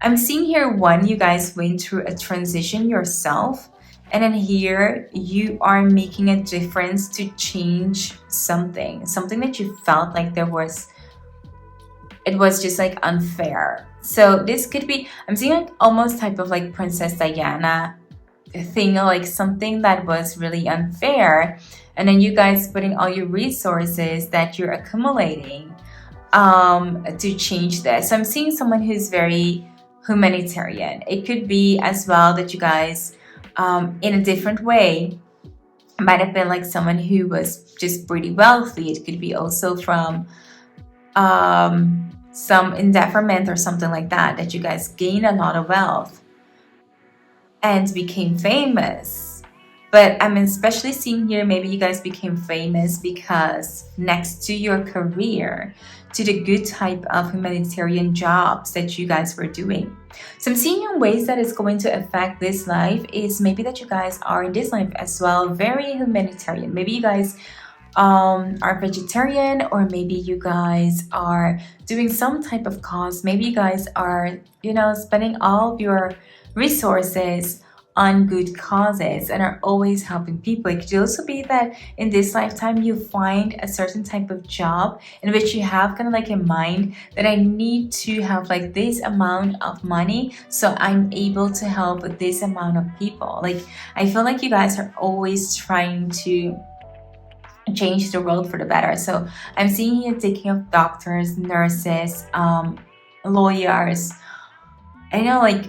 I'm seeing here, one, you guys went through a transition yourself, and then here you are making a difference to change something that you felt like it was just like unfair. So this could be, I'm seeing like almost type of like Princess Diana thing, like something that was really unfair, and then you guys putting all your resources that you're accumulating to change this. So I'm seeing someone who's very humanitarian. It could be as well that you guys in a different way might have been like someone who was just pretty wealthy. It could be also from some endeavorment or something like that you guys gained a lot of wealth and became famous. But I'm especially seeing here, maybe you guys became famous because next to your career, to the good type of humanitarian jobs that you guys were doing. So I'm seeing in ways that it's going to affect this life is maybe that you guys are in this life as well very humanitarian. Maybe you guys are vegetarian, or maybe you guys are doing some type of cause. Maybe you guys are, spending all of your resources on good causes and are always helping people. It could also be that in this lifetime you find a certain type of job in which you have kind of like in mind that I need to have like this amount of money so I'm able to help this amount of people. Like, I feel like you guys are always trying to change the world for the better. So I'm seeing you taking of doctors, nurses, lawyers. I know, like,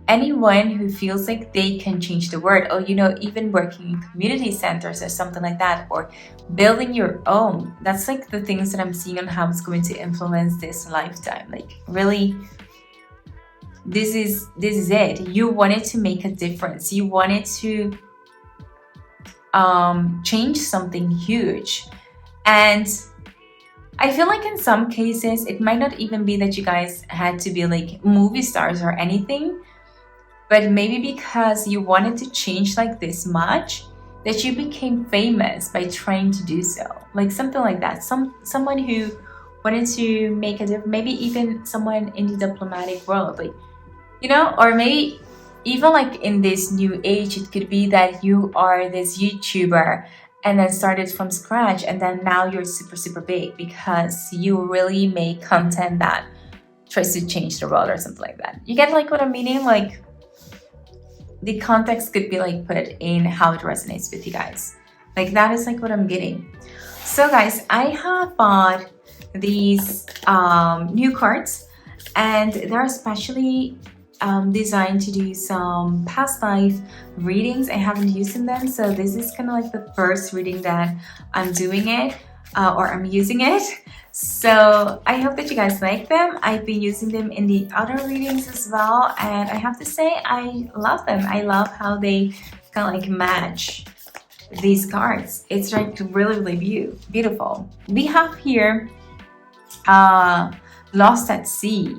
anyone who feels like they can change the world, or even working in community centers or something like that, or building your own. That's like the things that I'm seeing on how it's going to influence this lifetime. Like, really, this is it. You wanted to make a difference. You wanted to change something huge. And I feel like in some cases it might not even be that you guys had to be like movie stars or anything, but maybe because you wanted to change like this much that you became famous by trying to do so. Like something like that. Someone who wanted to make a difference, maybe even someone in the diplomatic world, like, or maybe even like in this new age, it could be that you are this YouTuber and then started from scratch, and then now you're super, super big because you really make content that tries to change the world or something like that. You get like what I'm meaning? Like the context could be like put in how it resonates with you guys. Like that is like what I'm getting. So guys, I have bought these new cards, and they're especially designed to do some past life readings. I haven't used them, so this is kind of like the first reading that I'm doing it or I'm using it. So I hope that you guys like them. I've been using them in the other readings as well, and I have to say I love them. I love how they kind of like match these cards. It's like really beautiful. We have here lost at sea,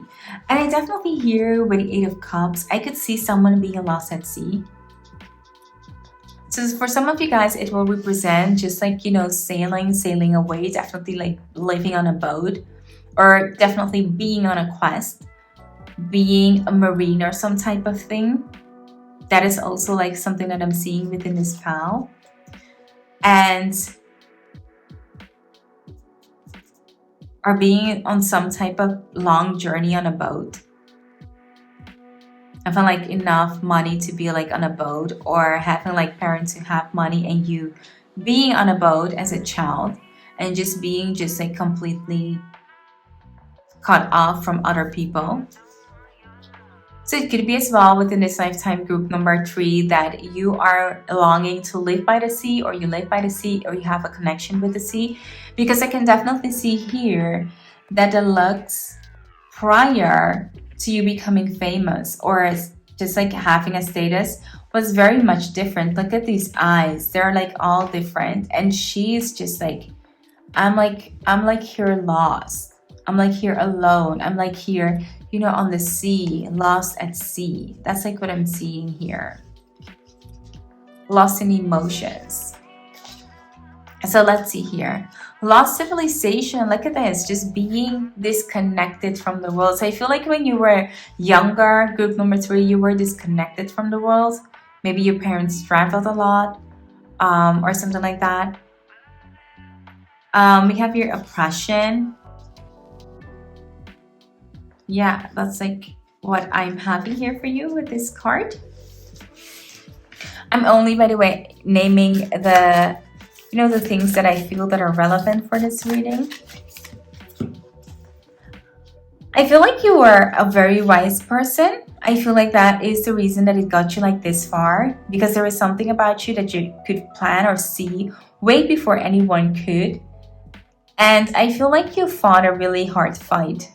and I definitely hear with the Eight of Cups I could see someone being lost at sea. So for some of you guys, it will represent just like, you know, sailing away, definitely like living on a boat, or definitely being on a quest, being a marine or some type of thing. That is also like something that I'm seeing within this pile. And are being on some type of long journey on a boat. Having like enough money to be like on a boat, or having like parents who have money and you being on a boat as a child and just being just like completely cut off from other people. So it could be as well within this lifetime group number 3 that you are longing to live by the sea, or you live by the sea, or you have a connection with the sea. Because I can definitely see here that the looks prior to you becoming famous or just like having a status was very much different. Look at these eyes. They're like all different. And she's just like, I'm like here lost. I'm like here alone. I'm like here, you know, on the sea, lost at sea. That's like what I'm seeing here. Lost in emotions. So let's see here. Lost civilization. Look at this. Just being disconnected from the world. So I feel like when you were younger, group number 3, you were disconnected from the world. Maybe your parents traveled a lot or something like that. We have your oppression. Yeah, that's like what I'm having here for you with this card. I'm only, by the way, naming the, you know, the things that I feel that are relevant for this reading. I feel like you are a very wise person. I feel like that is the reason that it got you like this far, because there is something about you that you could plan or see way before anyone could. And I feel like you fought a really hard fight.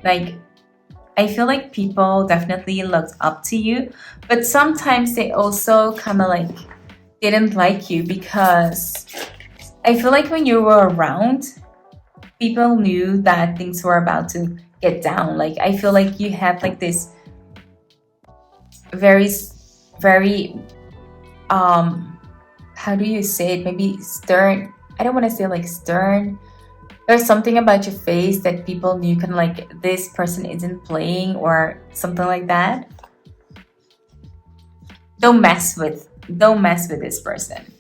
Like, I feel like people definitely looked up to you, but sometimes they also kind of like didn't like you, because I feel like when you were around, people knew that things were about to get down. Like, I feel like you had like this very how do you say it? Maybe stern. I don't want to say like stern. There's something about your face that people knew kind of like this person isn't playing or something like that. Don't mess with this person.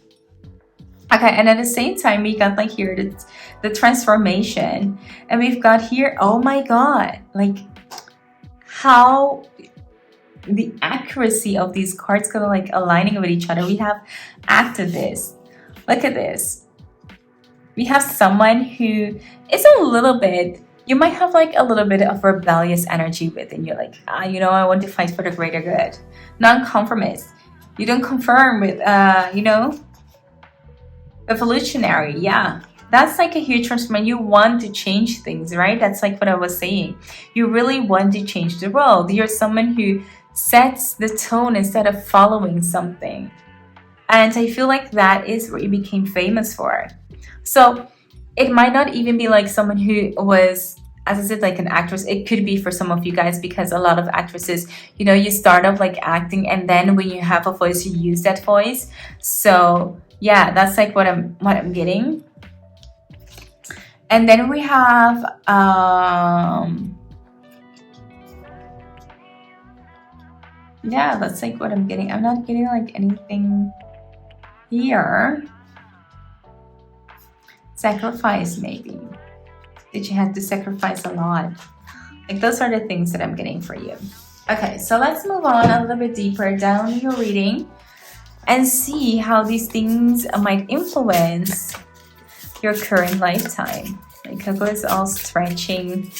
Okay, and at the same time, we got like here the transformation, and we've got here, oh my god, like how the accuracy of these cards kind of like aligning with each other. We have activist. Look at this. We have someone who is a little bit, you might have like a little bit of rebellious energy within you, like, you know, I want to fight for the greater good. Non-conformist. You don't conform with, you know, evolutionary. Yeah, that's like a huge transformation. You want to change things, right? That's like what I was saying. You really want to change the world. You're someone who sets the tone instead of following something. And I feel like that is what you became famous for. So it might not even be like someone who was, as I said, like an actress. It could be for some of you guys, because a lot of actresses, you know, you start off like acting, and then when you have a voice, you use that voice. So yeah, that's like what I'm getting. And then we have yeah, that's like what I'm getting. I'm not getting like anything here. Sacrifice, maybe. that you had to sacrifice a lot. Like those are the things that I'm getting for you. Okay, so let's move on a little bit deeper down your reading and see how these things might influence your current lifetime. Like Coco is all stretching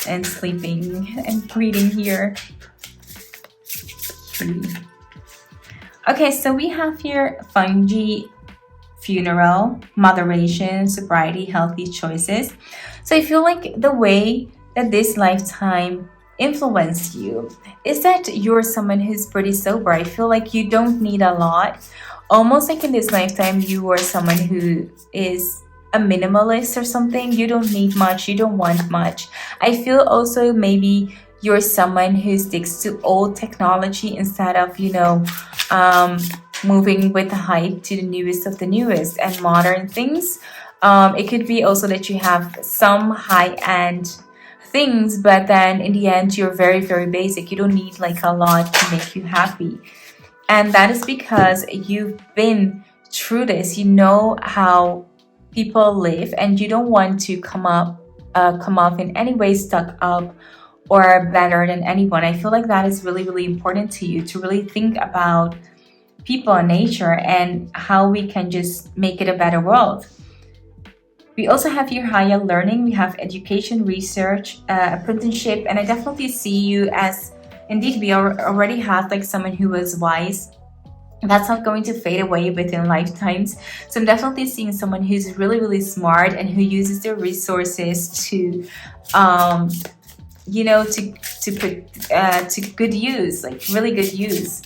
and sleeping and breathing here. Okay, so we have here fungi, funeral, moderation, sobriety, healthy choices. So I feel like the way that this lifetime influenced you is that you're someone who's pretty sober. I feel like you don't need a lot. Almost like in this lifetime, you are someone who is a minimalist or something. You don't need much. You don't want much. I feel also maybe you're someone who sticks to old technology instead of, moving with the hype to the newest of the newest and modern things. It could be also that you have some high-end things, but then in the end, you're very, very basic. You don't need like a lot to make you happy. And that is because you've been through this. You know how people live, and you don't want to come off in any way stuck up or better than anyone. I feel like that is really, really important to you, to really think about people and nature and how we can just make it a better world. We also have here higher learning. We have education, research, apprenticeship, and I definitely see you as, indeed, we already have like someone who was wise. That's not going to fade away within lifetimes. So I'm definitely seeing someone who's really, really smart and who uses their resources to to put to good use, like really good use.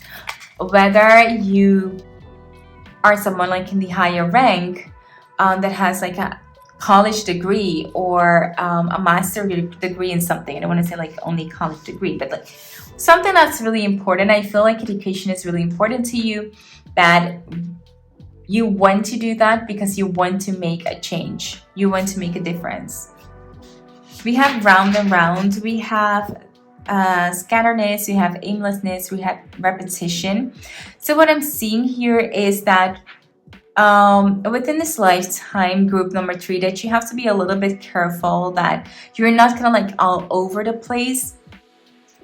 Whether you are someone like in the higher rank that has like a college degree or a master degree in something. I don't want to say like only college degree, but like something that's really important. I feel like education is really important to you, that you want to do that because you want to make a change. You want to make a difference. We have round and round. We have scatterness, we have aimlessness, we have repetition. So what I'm seeing here is that within this lifetime, group number 3, that you have to be a little bit careful that you're not gonna like all over the place,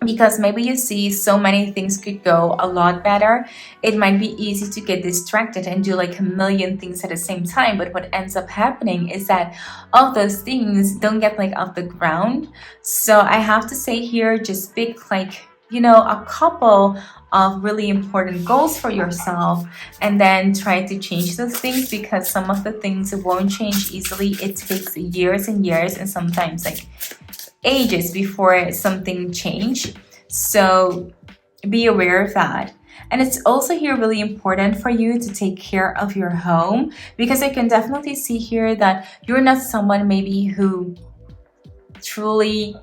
because maybe you see so many things could go a lot better. It might be easy to get distracted and do like a million things at the same time, but what ends up happening is that all those things don't get like off the ground. So I have to say here, just pick like a couple of really important goals for yourself and then try to change those things, because some of the things won't change easily. It takes years and years and sometimes like ages before something change. So be aware of that. And it's also here really important for you to take care of your home, because I can definitely see here that you're not someone maybe who truly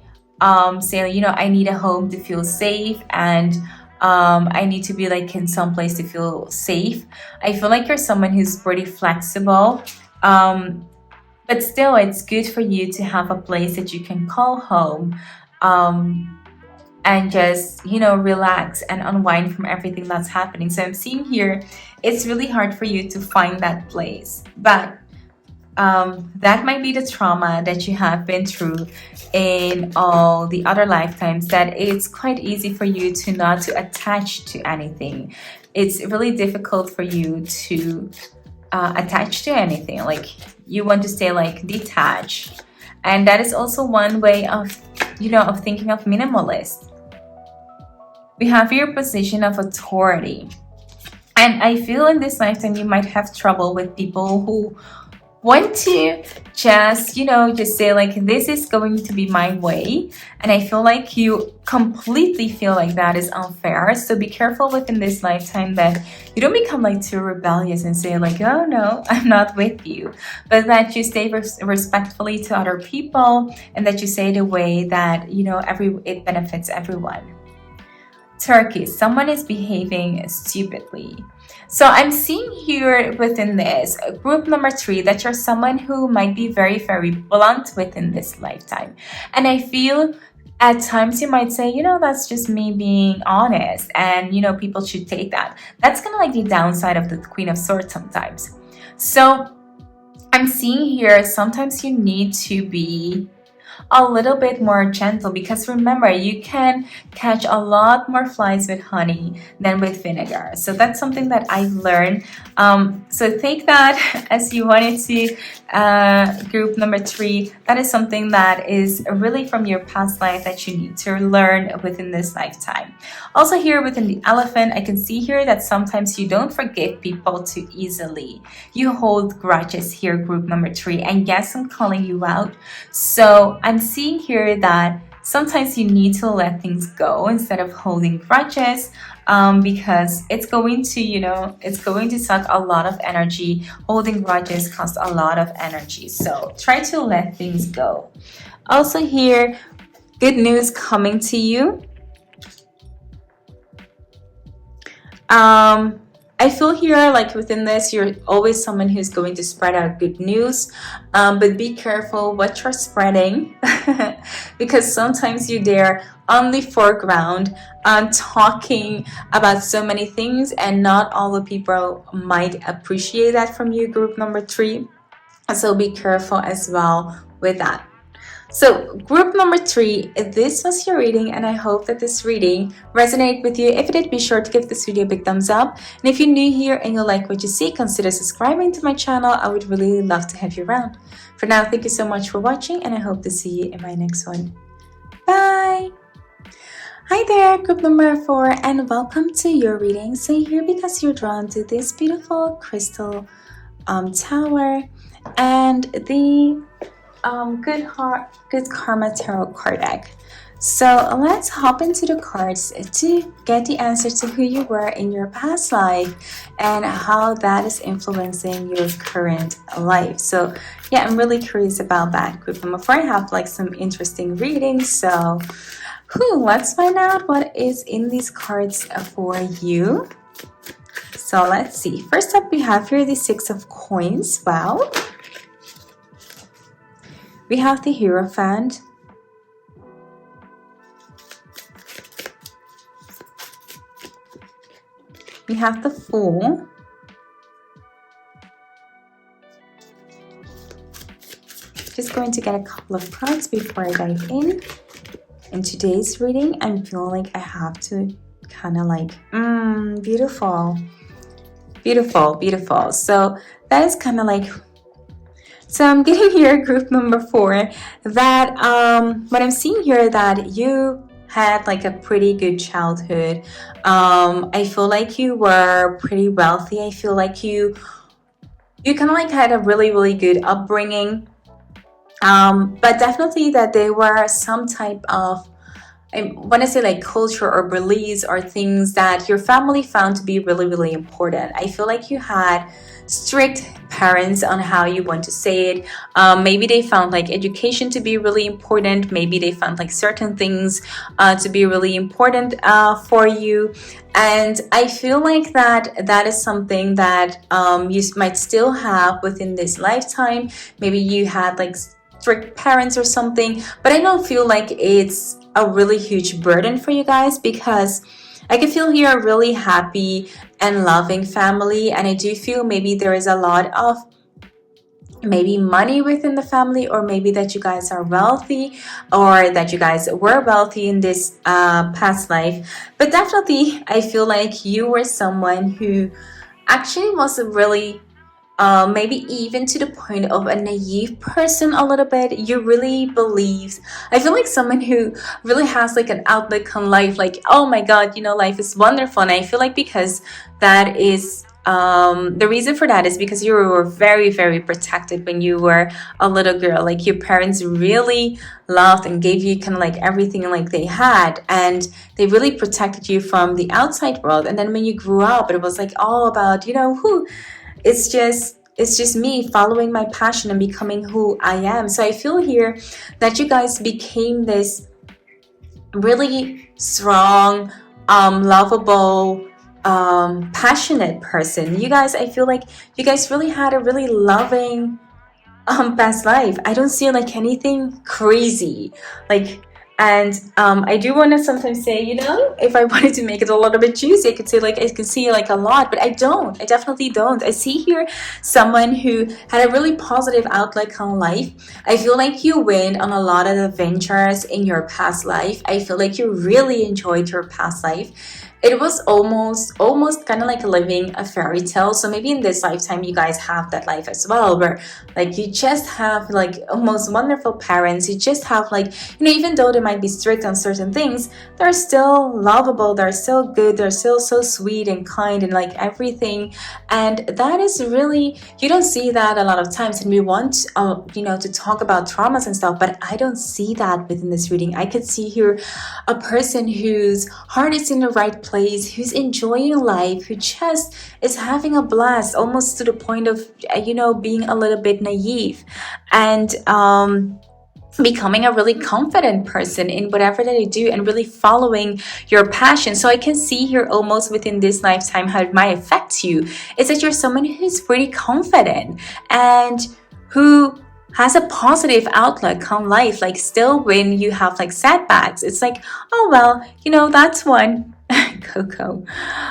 say, I need a home to feel safe, and I need to be like in some place to feel safe. I feel like you're someone who's pretty flexible. But still, it's good for you to have a place that you can call home and just, relax and unwind from everything that's happening. So I'm seeing here, it's really hard for you to find that place. But that might be the trauma that you have been through in all the other lifetimes, that it's quite easy for you to not to attach to anything. It's really difficult for you to attach to anything. Like you want to stay like detached, and that is also one way of thinking of minimalist. We have your position of authority, and I feel in this lifetime you might have trouble with people who want to just say like, this is going to be my way, and I feel like you completely feel like that is unfair. So be careful within this lifetime that you don't become like too rebellious and say like, oh no, I'm not with you, but that you stay respectfully to other people, and that you say the way that it benefits everyone. Turkey, someone is behaving stupidly. So I'm seeing here within this group number 3 that you're someone who might be very, very blunt within this lifetime. And I feel at times you might say, that's just me being honest, and people should take that. That's kind of like the downside of the Queen of Swords sometimes. So I'm seeing here sometimes you need to be a little bit more gentle, because remember, you can catch a lot more flies with honey than with vinegar. So that's something that I've learned. So take that as you wanted to. Group number 3, that is something that is really from your past life that you need to learn within this lifetime. Also here within the elephant, I can see here that sometimes you don't forgive people too easily. You hold grudges here, group number 3, and yes, I'm calling you out. So I'm seeing here that sometimes you need to let things go instead of holding grudges, because it's going to, it's going to suck a lot of energy. Holding grudges costs a lot of energy. So try to let things go. Also here, good news coming to you. I feel here like within this, you're always someone who's going to spread out good news, but be careful what you're spreading because sometimes you're there on the foreground talking about so many things, and not all the people might appreciate that from you, group number 3. So be careful as well with that. So group number 3, this was your reading, and I hope that this reading resonated with you. If it did, be sure to give this video a big thumbs up. And if you're new here and you like what you see, consider subscribing to my channel. I would really love to have you around. For now, thank you so much for watching, and I hope to see you in my next one. Bye! Hi there, group number 4, and welcome to your reading. So you're here because you're drawn to this beautiful crystal tower and the Good Karma Tarot card deck. So let's hop into the cards to get the answer to who you were in your past life and how that is influencing your current life. So yeah, I'm really curious about that. Group number 4, I have like some interesting readings. So let's find out what is in these cards for you. So let's see. First up, we have here the 6 of Coins. Wow. We have the Hierophant. We have the Fool. Just going to get a couple of cards before I dive in. In today's reading, I'm feeling like I have to kind of like, beautiful. Beautiful, beautiful. So that is kind of like, so I'm getting here group number 4 that what I'm seeing here that you had like a pretty good childhood. I feel like you were pretty wealthy. I feel like you kind of like had a really, really good upbringing. But definitely that there were some type of, I want to say like culture or beliefs or things that your family found to be really, really important. I feel like you had strict parents on how you want to say it. Maybe they found like education to be really important. Maybe they found like certain things to be really important for you. And I feel like that is something that you might still have within this lifetime. Maybe you had like strict parents or something, but I don't feel like it's a really huge burden for you guys, because I can feel here a really happy and loving family, and I do feel maybe there is a lot of maybe money within the family, or maybe that you guys are wealthy, or that you guys were wealthy in this past life. But definitely I feel like you were someone who actually was a really maybe even to the point of a naive person a little bit. You really believed, I feel like someone who really has like an outlook on life, like, oh my god, life is wonderful. And I feel like because that is the reason for that is because you were very, very protected when you were a little girl. Like your parents really loved and gave you kind of like everything like they had, and they really protected you from the outside world. And then when you grew up, it was like all about it's just me following my passion and becoming who I am. So I feel here that you guys became this really strong, lovable, passionate person. You guys, I feel like you guys really had a really loving past life. I don't see like anything crazy. Like And I do want to sometimes say, if I wanted to make it a little bit juicy, I could say like I could see like a lot, but I don't. I definitely don't. I see here someone who had a really positive outlook on life. I feel like you went on a lot of adventures in your past life. I feel like you really enjoyed your past life. It was almost kind of like living a fairy tale. So maybe in this lifetime you guys have that life as well, where like you just have like almost wonderful parents. You just have like, even though they might be strict on certain things, they're still lovable, they're still good, they're still so sweet and kind and like everything. And that is really, you don't see that a lot of times. And we want to talk about traumas and stuff, but I don't see that within this reading. I could see here a person whose heart is in the right place, who's enjoying life, who just is having a blast, almost to the point of being a little bit naive and becoming a really confident person in whatever that you do and really following your passion. So I can see here almost within this lifetime how it might affect you is that you're someone who's pretty confident and who has a positive outlook on life. Like still when you have like setbacks, it's like, oh well, that's one. Coco,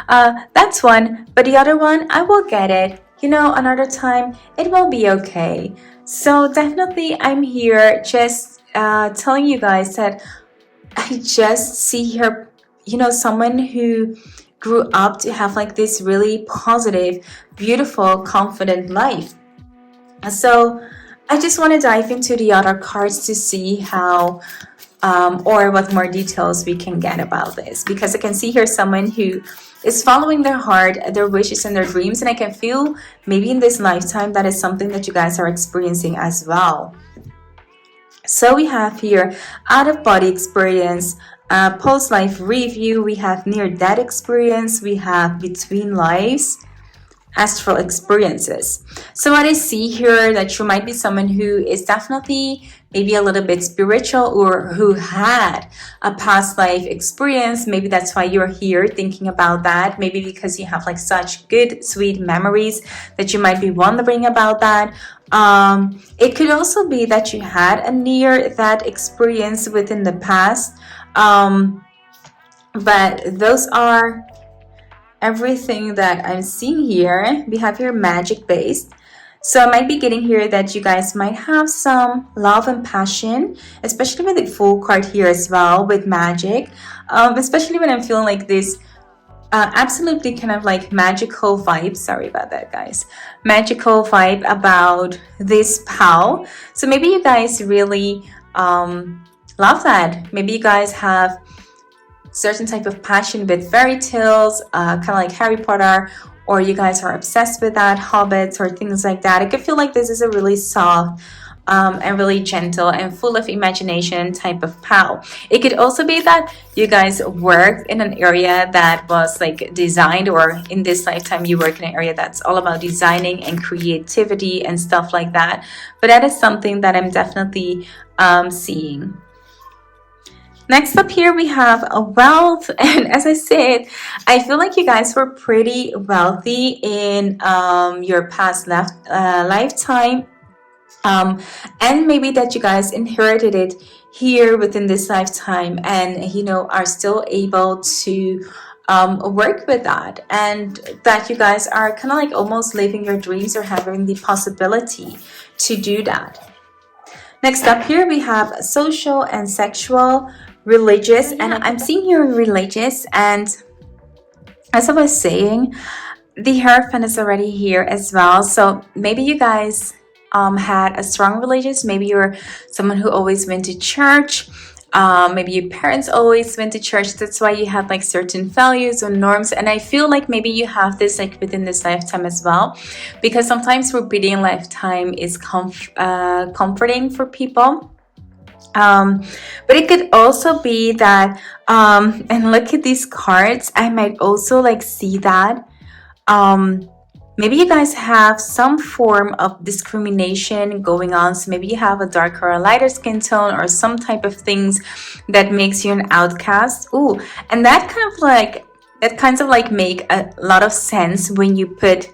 that's one, but the other one, I will get it. Another time it will be okay. So definitely I'm here just telling you guys that I just see her, someone who grew up to have like this really positive, beautiful, confident life. So I just want to dive into the other cards to see how or what more details we can get about this, because I can see here someone who is following their heart, their wishes and their dreams, and I can feel maybe in this lifetime that is something that you guys are experiencing as well. So we have here out-of-body experience, post-life review, we have near-death experience, we have between lives, astral experiences. So what I see here that you might be someone who is definitely maybe a little bit spiritual or who had a past life experience. Maybe that's why you're here thinking about that. Maybe because you have like such good, sweet memories that you might be wondering about that. It could also be that you had a near that experience within the past. But those are everything that I'm seeing here. We have here magic based. So I might be getting here that you guys might have some love and passion, especially with the Fool card here as well with magic. Especially when I'm feeling like this absolutely kind of like magical vibe. Sorry about that, guys. Magical vibe about this pal. So maybe you guys really love that. Maybe you guys have certain type of passion with fairy tales, kind of like Harry Potter, or you guys are obsessed with that, hobbits or things like that. I could feel like this is a really soft and really gentle and full of imagination type of pal. It could also be that you guys worked in an area that was like designed, or in this lifetime you work in an area that's all about designing and creativity and stuff like that. But that is something that I'm definitely seeing. Next up here we have a wealth, and as I said, I feel like you guys were pretty wealthy in your past lifetime, and maybe that you guys inherited it here within this lifetime, and are still able to work with that, and that you guys are kind of like almost living your dreams or having the possibility to do that. Next up here we have social and sexual, religious, and I'm seeing here religious, and as I was saying, the Hierophant is already here as well. So maybe you guys had a strong religious. Maybe you're someone who always went to church. Maybe your parents always went to church. That's why you have like certain values or norms. And I feel like maybe you have this like within this lifetime as well, because sometimes repeating lifetime is comforting for people. But it could also be that and look at these cards, I might also like see that maybe you guys have some form of discrimination going on. So maybe you have a darker or lighter skin tone or some type of things that makes you an outcast. Ooh, and that kind of like make a lot of sense when you put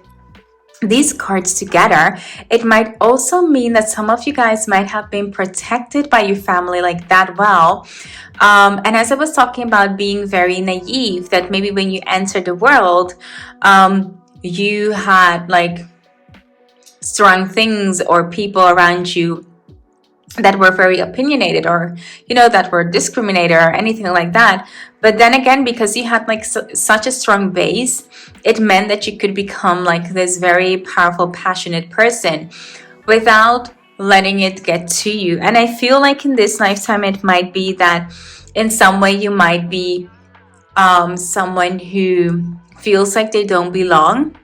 these cards together, it might also mean that some of you guys might have been protected by your family like that well. And as I was talking about being very naive, that maybe when you enter the world, you had like strong things or people around you that were very opinionated, or that were discriminated or anything like that. But then again, because you had like such a strong base, it meant that you could become like this very powerful, passionate person without letting it get to you. And I feel like in this lifetime, it might be that in some way you might be someone who feels like they don't belong.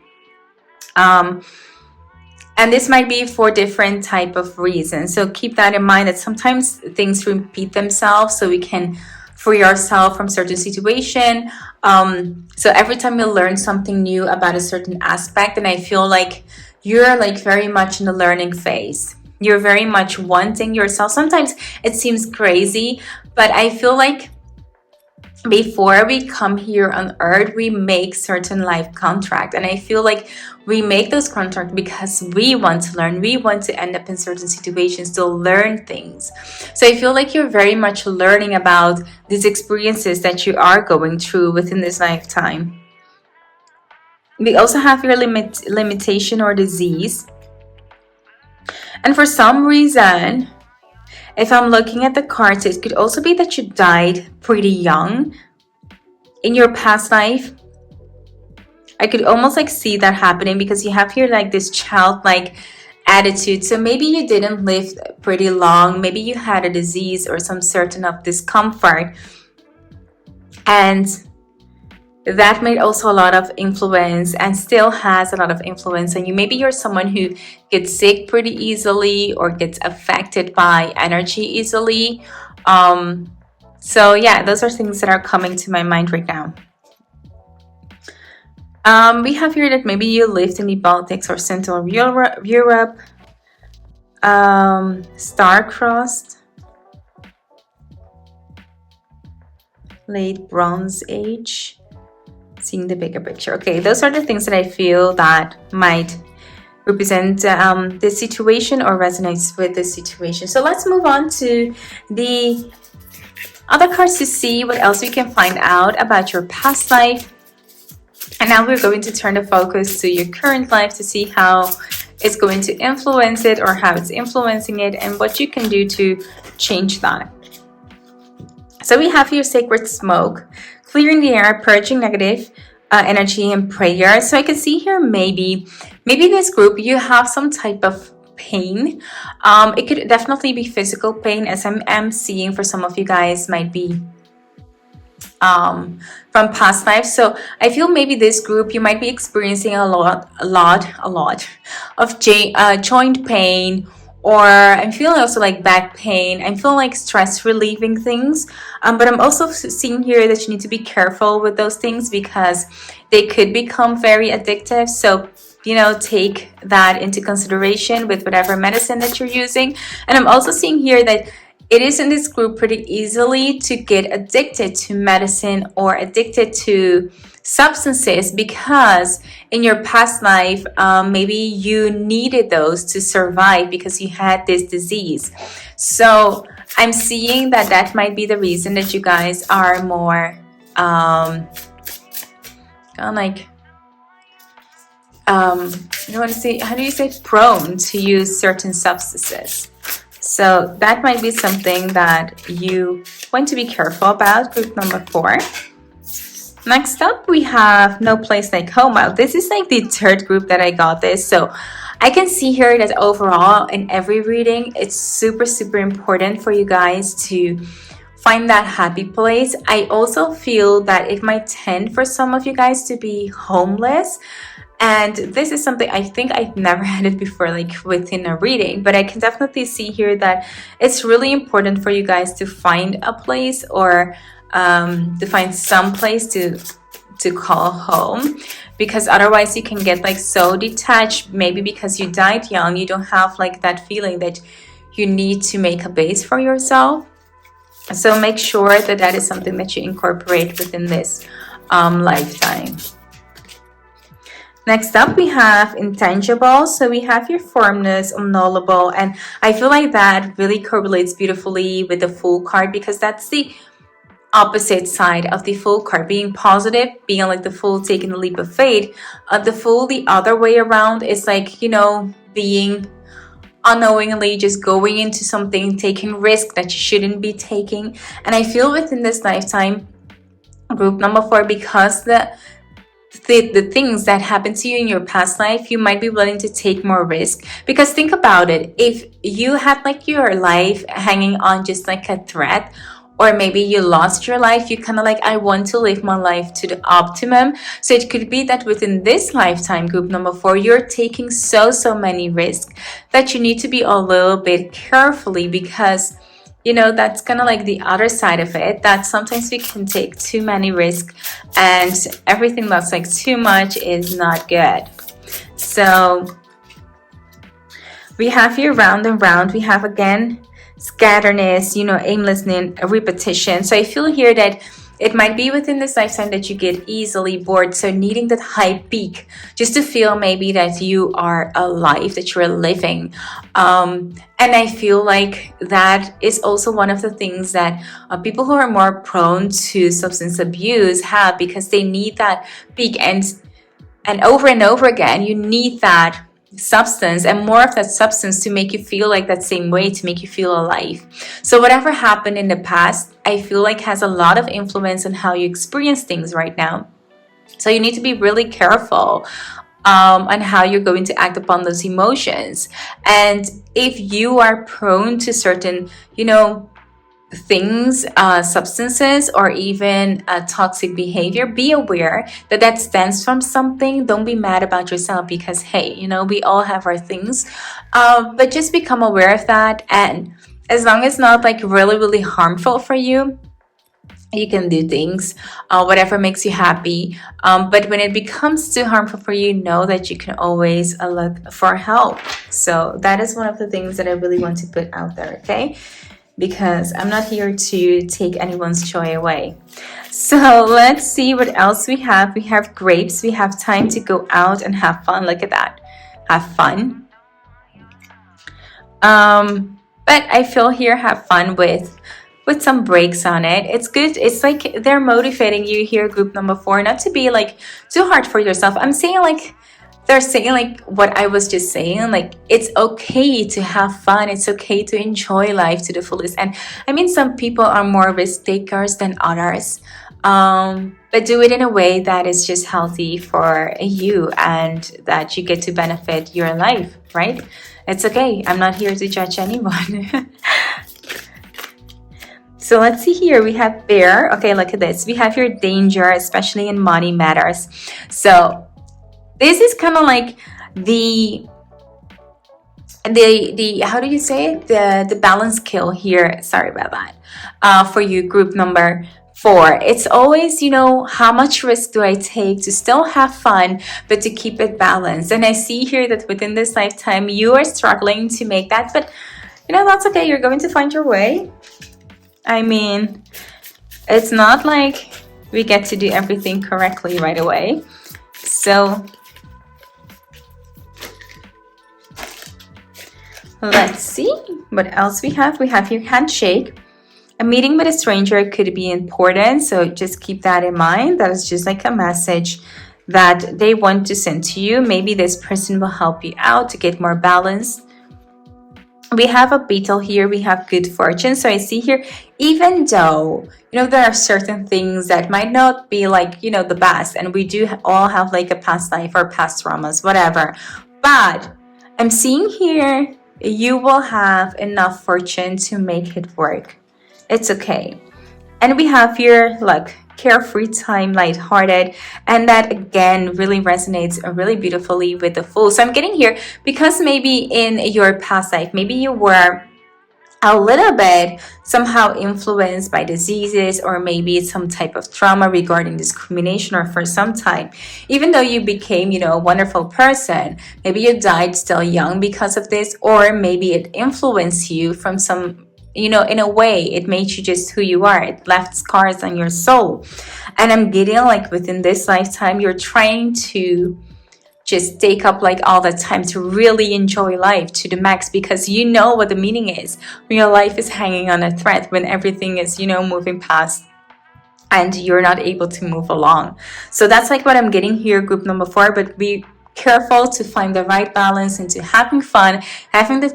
And this might be for different type of reasons. So keep that in mind, that sometimes things repeat themselves, so we can free ourselves from certain situation. So every time you learn something new about a certain aspect, and I feel like you're like very much in the learning phase. You're very much wanting yourself. Sometimes it seems crazy, but I feel like before we come here on earth, we make certain life contract, and I feel like we make those contracts because we want to learn. We want to end up in certain situations to learn things. So I feel like you're very much learning about these experiences that you are going through within this lifetime. We also have your limitation or disease, and for some reason, if I'm looking at the cards, it could also be that you died pretty young in your past life. I could almost like see that happening, because you have here like this childlike attitude. So maybe you didn't live pretty long. Maybe you had a disease or some certain of discomfort. And that made also a lot of influence, and still has a lot of influence on you. Maybe you're someone who gets sick pretty easily or gets affected by energy easily. So yeah, those are things that are coming to my mind right now. We have here that maybe you lived in the Baltics or Central Europe. Star-crossed. Late Bronze Age. Seeing the bigger picture. Okay, those are the things that I feel that might represent the situation or resonates with the situation. So let's move on to the other cards to see what else we can find out about your past life. And now we're going to turn the focus to your current life to see how it's going to influence it, or how it's influencing it, and what you can do to change that. So we have your sacred smoke, clearing the air, purging negative energy, and prayer. So I can see here maybe this group, you have some type of pain. It could definitely be physical pain, as I'm seeing for some of you guys might be from past lives. So I feel maybe this group, you might be experiencing a lot of joint pain, or I'm feeling also like back pain. I'm feeling like stress relieving things, but I'm also seeing here that you need to be careful with those things, because they could become very addictive. So take that into consideration with whatever medicine that you're using. And I'm also seeing here that it is in this group pretty easily to get addicted to medicine or addicted to substances, because in your past life, maybe you needed those to survive because you had this disease. So I'm seeing that might be the reason that you guys are more I don't want to say, how do you say, prone to use certain substances. So that might be something that you want to be careful about. Group number 4. Next up, we have No Place Like Home. Well, this is like the third group that I got this. So I can see here that overall in every reading, it's super, super important for you guys to find that happy place. I also feel that it might tend for some of you guys to be homeless. And this is something I think I've never had it before, like within a reading, but I can definitely see here that it's really important for you guys to find a place, or to find some place to call home, because otherwise you can get like so detached. Maybe because you died young, you don't have like that feeling that you need to make a base for yourself. So make sure that is something that you incorporate within this lifetime. Next up, we have intangible. So we have your formless, unknowable, and I feel like that really correlates beautifully with the Fool card, because that's the opposite side of the Fool card. Being positive, being like the Fool taking the leap of faith. The Fool, the other way around, is like, being unknowingly just going into something, taking risk that you shouldn't be taking. And I feel within this lifetime, group number 4, because the things that happened to you in your past life, you might be willing to take more risk. Because think about it, if you had like your life hanging on just like a thread, or maybe you lost your life, you kind of like, I want to live my life to the optimum. So it could be that within this lifetime, group number 4, you're taking so many risks that you need to be a little bit carefully, because that's kind of like the other side of it, that sometimes we can take too many risks, and everything that's like too much is not good. So we have here round and round. We have again scatterness, aimlessness, repetition. So I feel here that it might be within this lifetime that you get easily bored. So needing that high peak just to feel maybe that you are alive, that you're living. And I feel like that is also one of the things that people who are more prone to substance abuse have, because they need that peak, and over again, you need that substance and more of that substance to make you feel like that same way, to make you feel alive. So whatever happened in the past, I feel like has a lot of influence on how you experience things right now. So you need to be really careful on how you're going to act upon those emotions. And if you are prone to certain, things, substances, or even toxic behavior, be aware that that stems from something. Don't be mad about yourself, because hey, we all have our things, but just become aware of that. And as long as it's not like really harmful for you, you can do things, whatever makes you happy. But when it becomes too harmful for you, know that you can always look for help. So that is one of the things that I really want to put out there, okay? Because I'm not here to take anyone's joy away. So let's see what else we have. We have grapes. We have time to go out and have fun. Look at that. Have fun. But I feel here have fun with some breaks on it. It's good. It's like they're motivating you here, group number 4, not to be like too hard for yourself. I'm saying like, they're saying like what I was just saying, like it's okay to have fun, it's okay to enjoy life to the fullest. And I mean, some people are more risk takers than others, but do it in a way that is just healthy for you and that you get to benefit your life, right? It's okay. I'm not here to judge anyone. So let's see here. We have bear. Okay, look at this. We have your danger, especially in money matters. So this is kind of like the how do you say it? The balance kill here. Sorry about that. For you, group number 4. It's always, how much risk do I take to still have fun, but to keep it balanced? And I see here that within this lifetime, you are struggling to make that, but that's okay. You're going to find your way. I mean, it's not like we get to do everything correctly right away. So let's see what else we have. We have your handshake. A meeting with a stranger could be important, so just keep that in mind. That is just like a message that they want to send to you. Maybe this person will help you out to get more balance. We have a beetle here. We have good fortune. So I see here, even though, there are certain things that might not be like, the best, and we do all have like a past life or past traumas, whatever. But I'm seeing here, you will have enough fortune to make it work. It's okay. And we have here like carefree time, lighthearted, and that again really resonates really beautifully with the Fool. So I'm getting here because maybe in your past life, maybe you were a little bit somehow influenced by diseases, or maybe some type of trauma regarding discrimination, or for some time, even though you became, a wonderful person, maybe you died still young because of this, or maybe it influenced you from some, in a way, it made you just who you are. It left scars on your soul. And I'm getting like within this lifetime, you're trying to just take up like all the time to really enjoy life to the max, because you know what the meaning is when your life is hanging on a thread, when everything is, you know, moving past and you're not able to move along. So that's like what I'm getting here, group number 4. But be careful to find the right balance into having fun, having the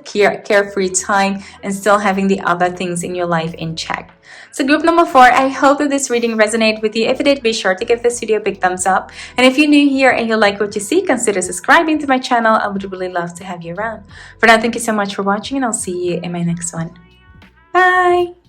carefree time, and still having the other things in your life in check. So group number 4, I hope that this reading resonated with you. If it did, be sure to give this video a big thumbs up. And if you're new here and you like what you see, consider subscribing to my channel. I would really love to have you around. For now, thank you so much for watching, and I'll see you in my next one. Bye!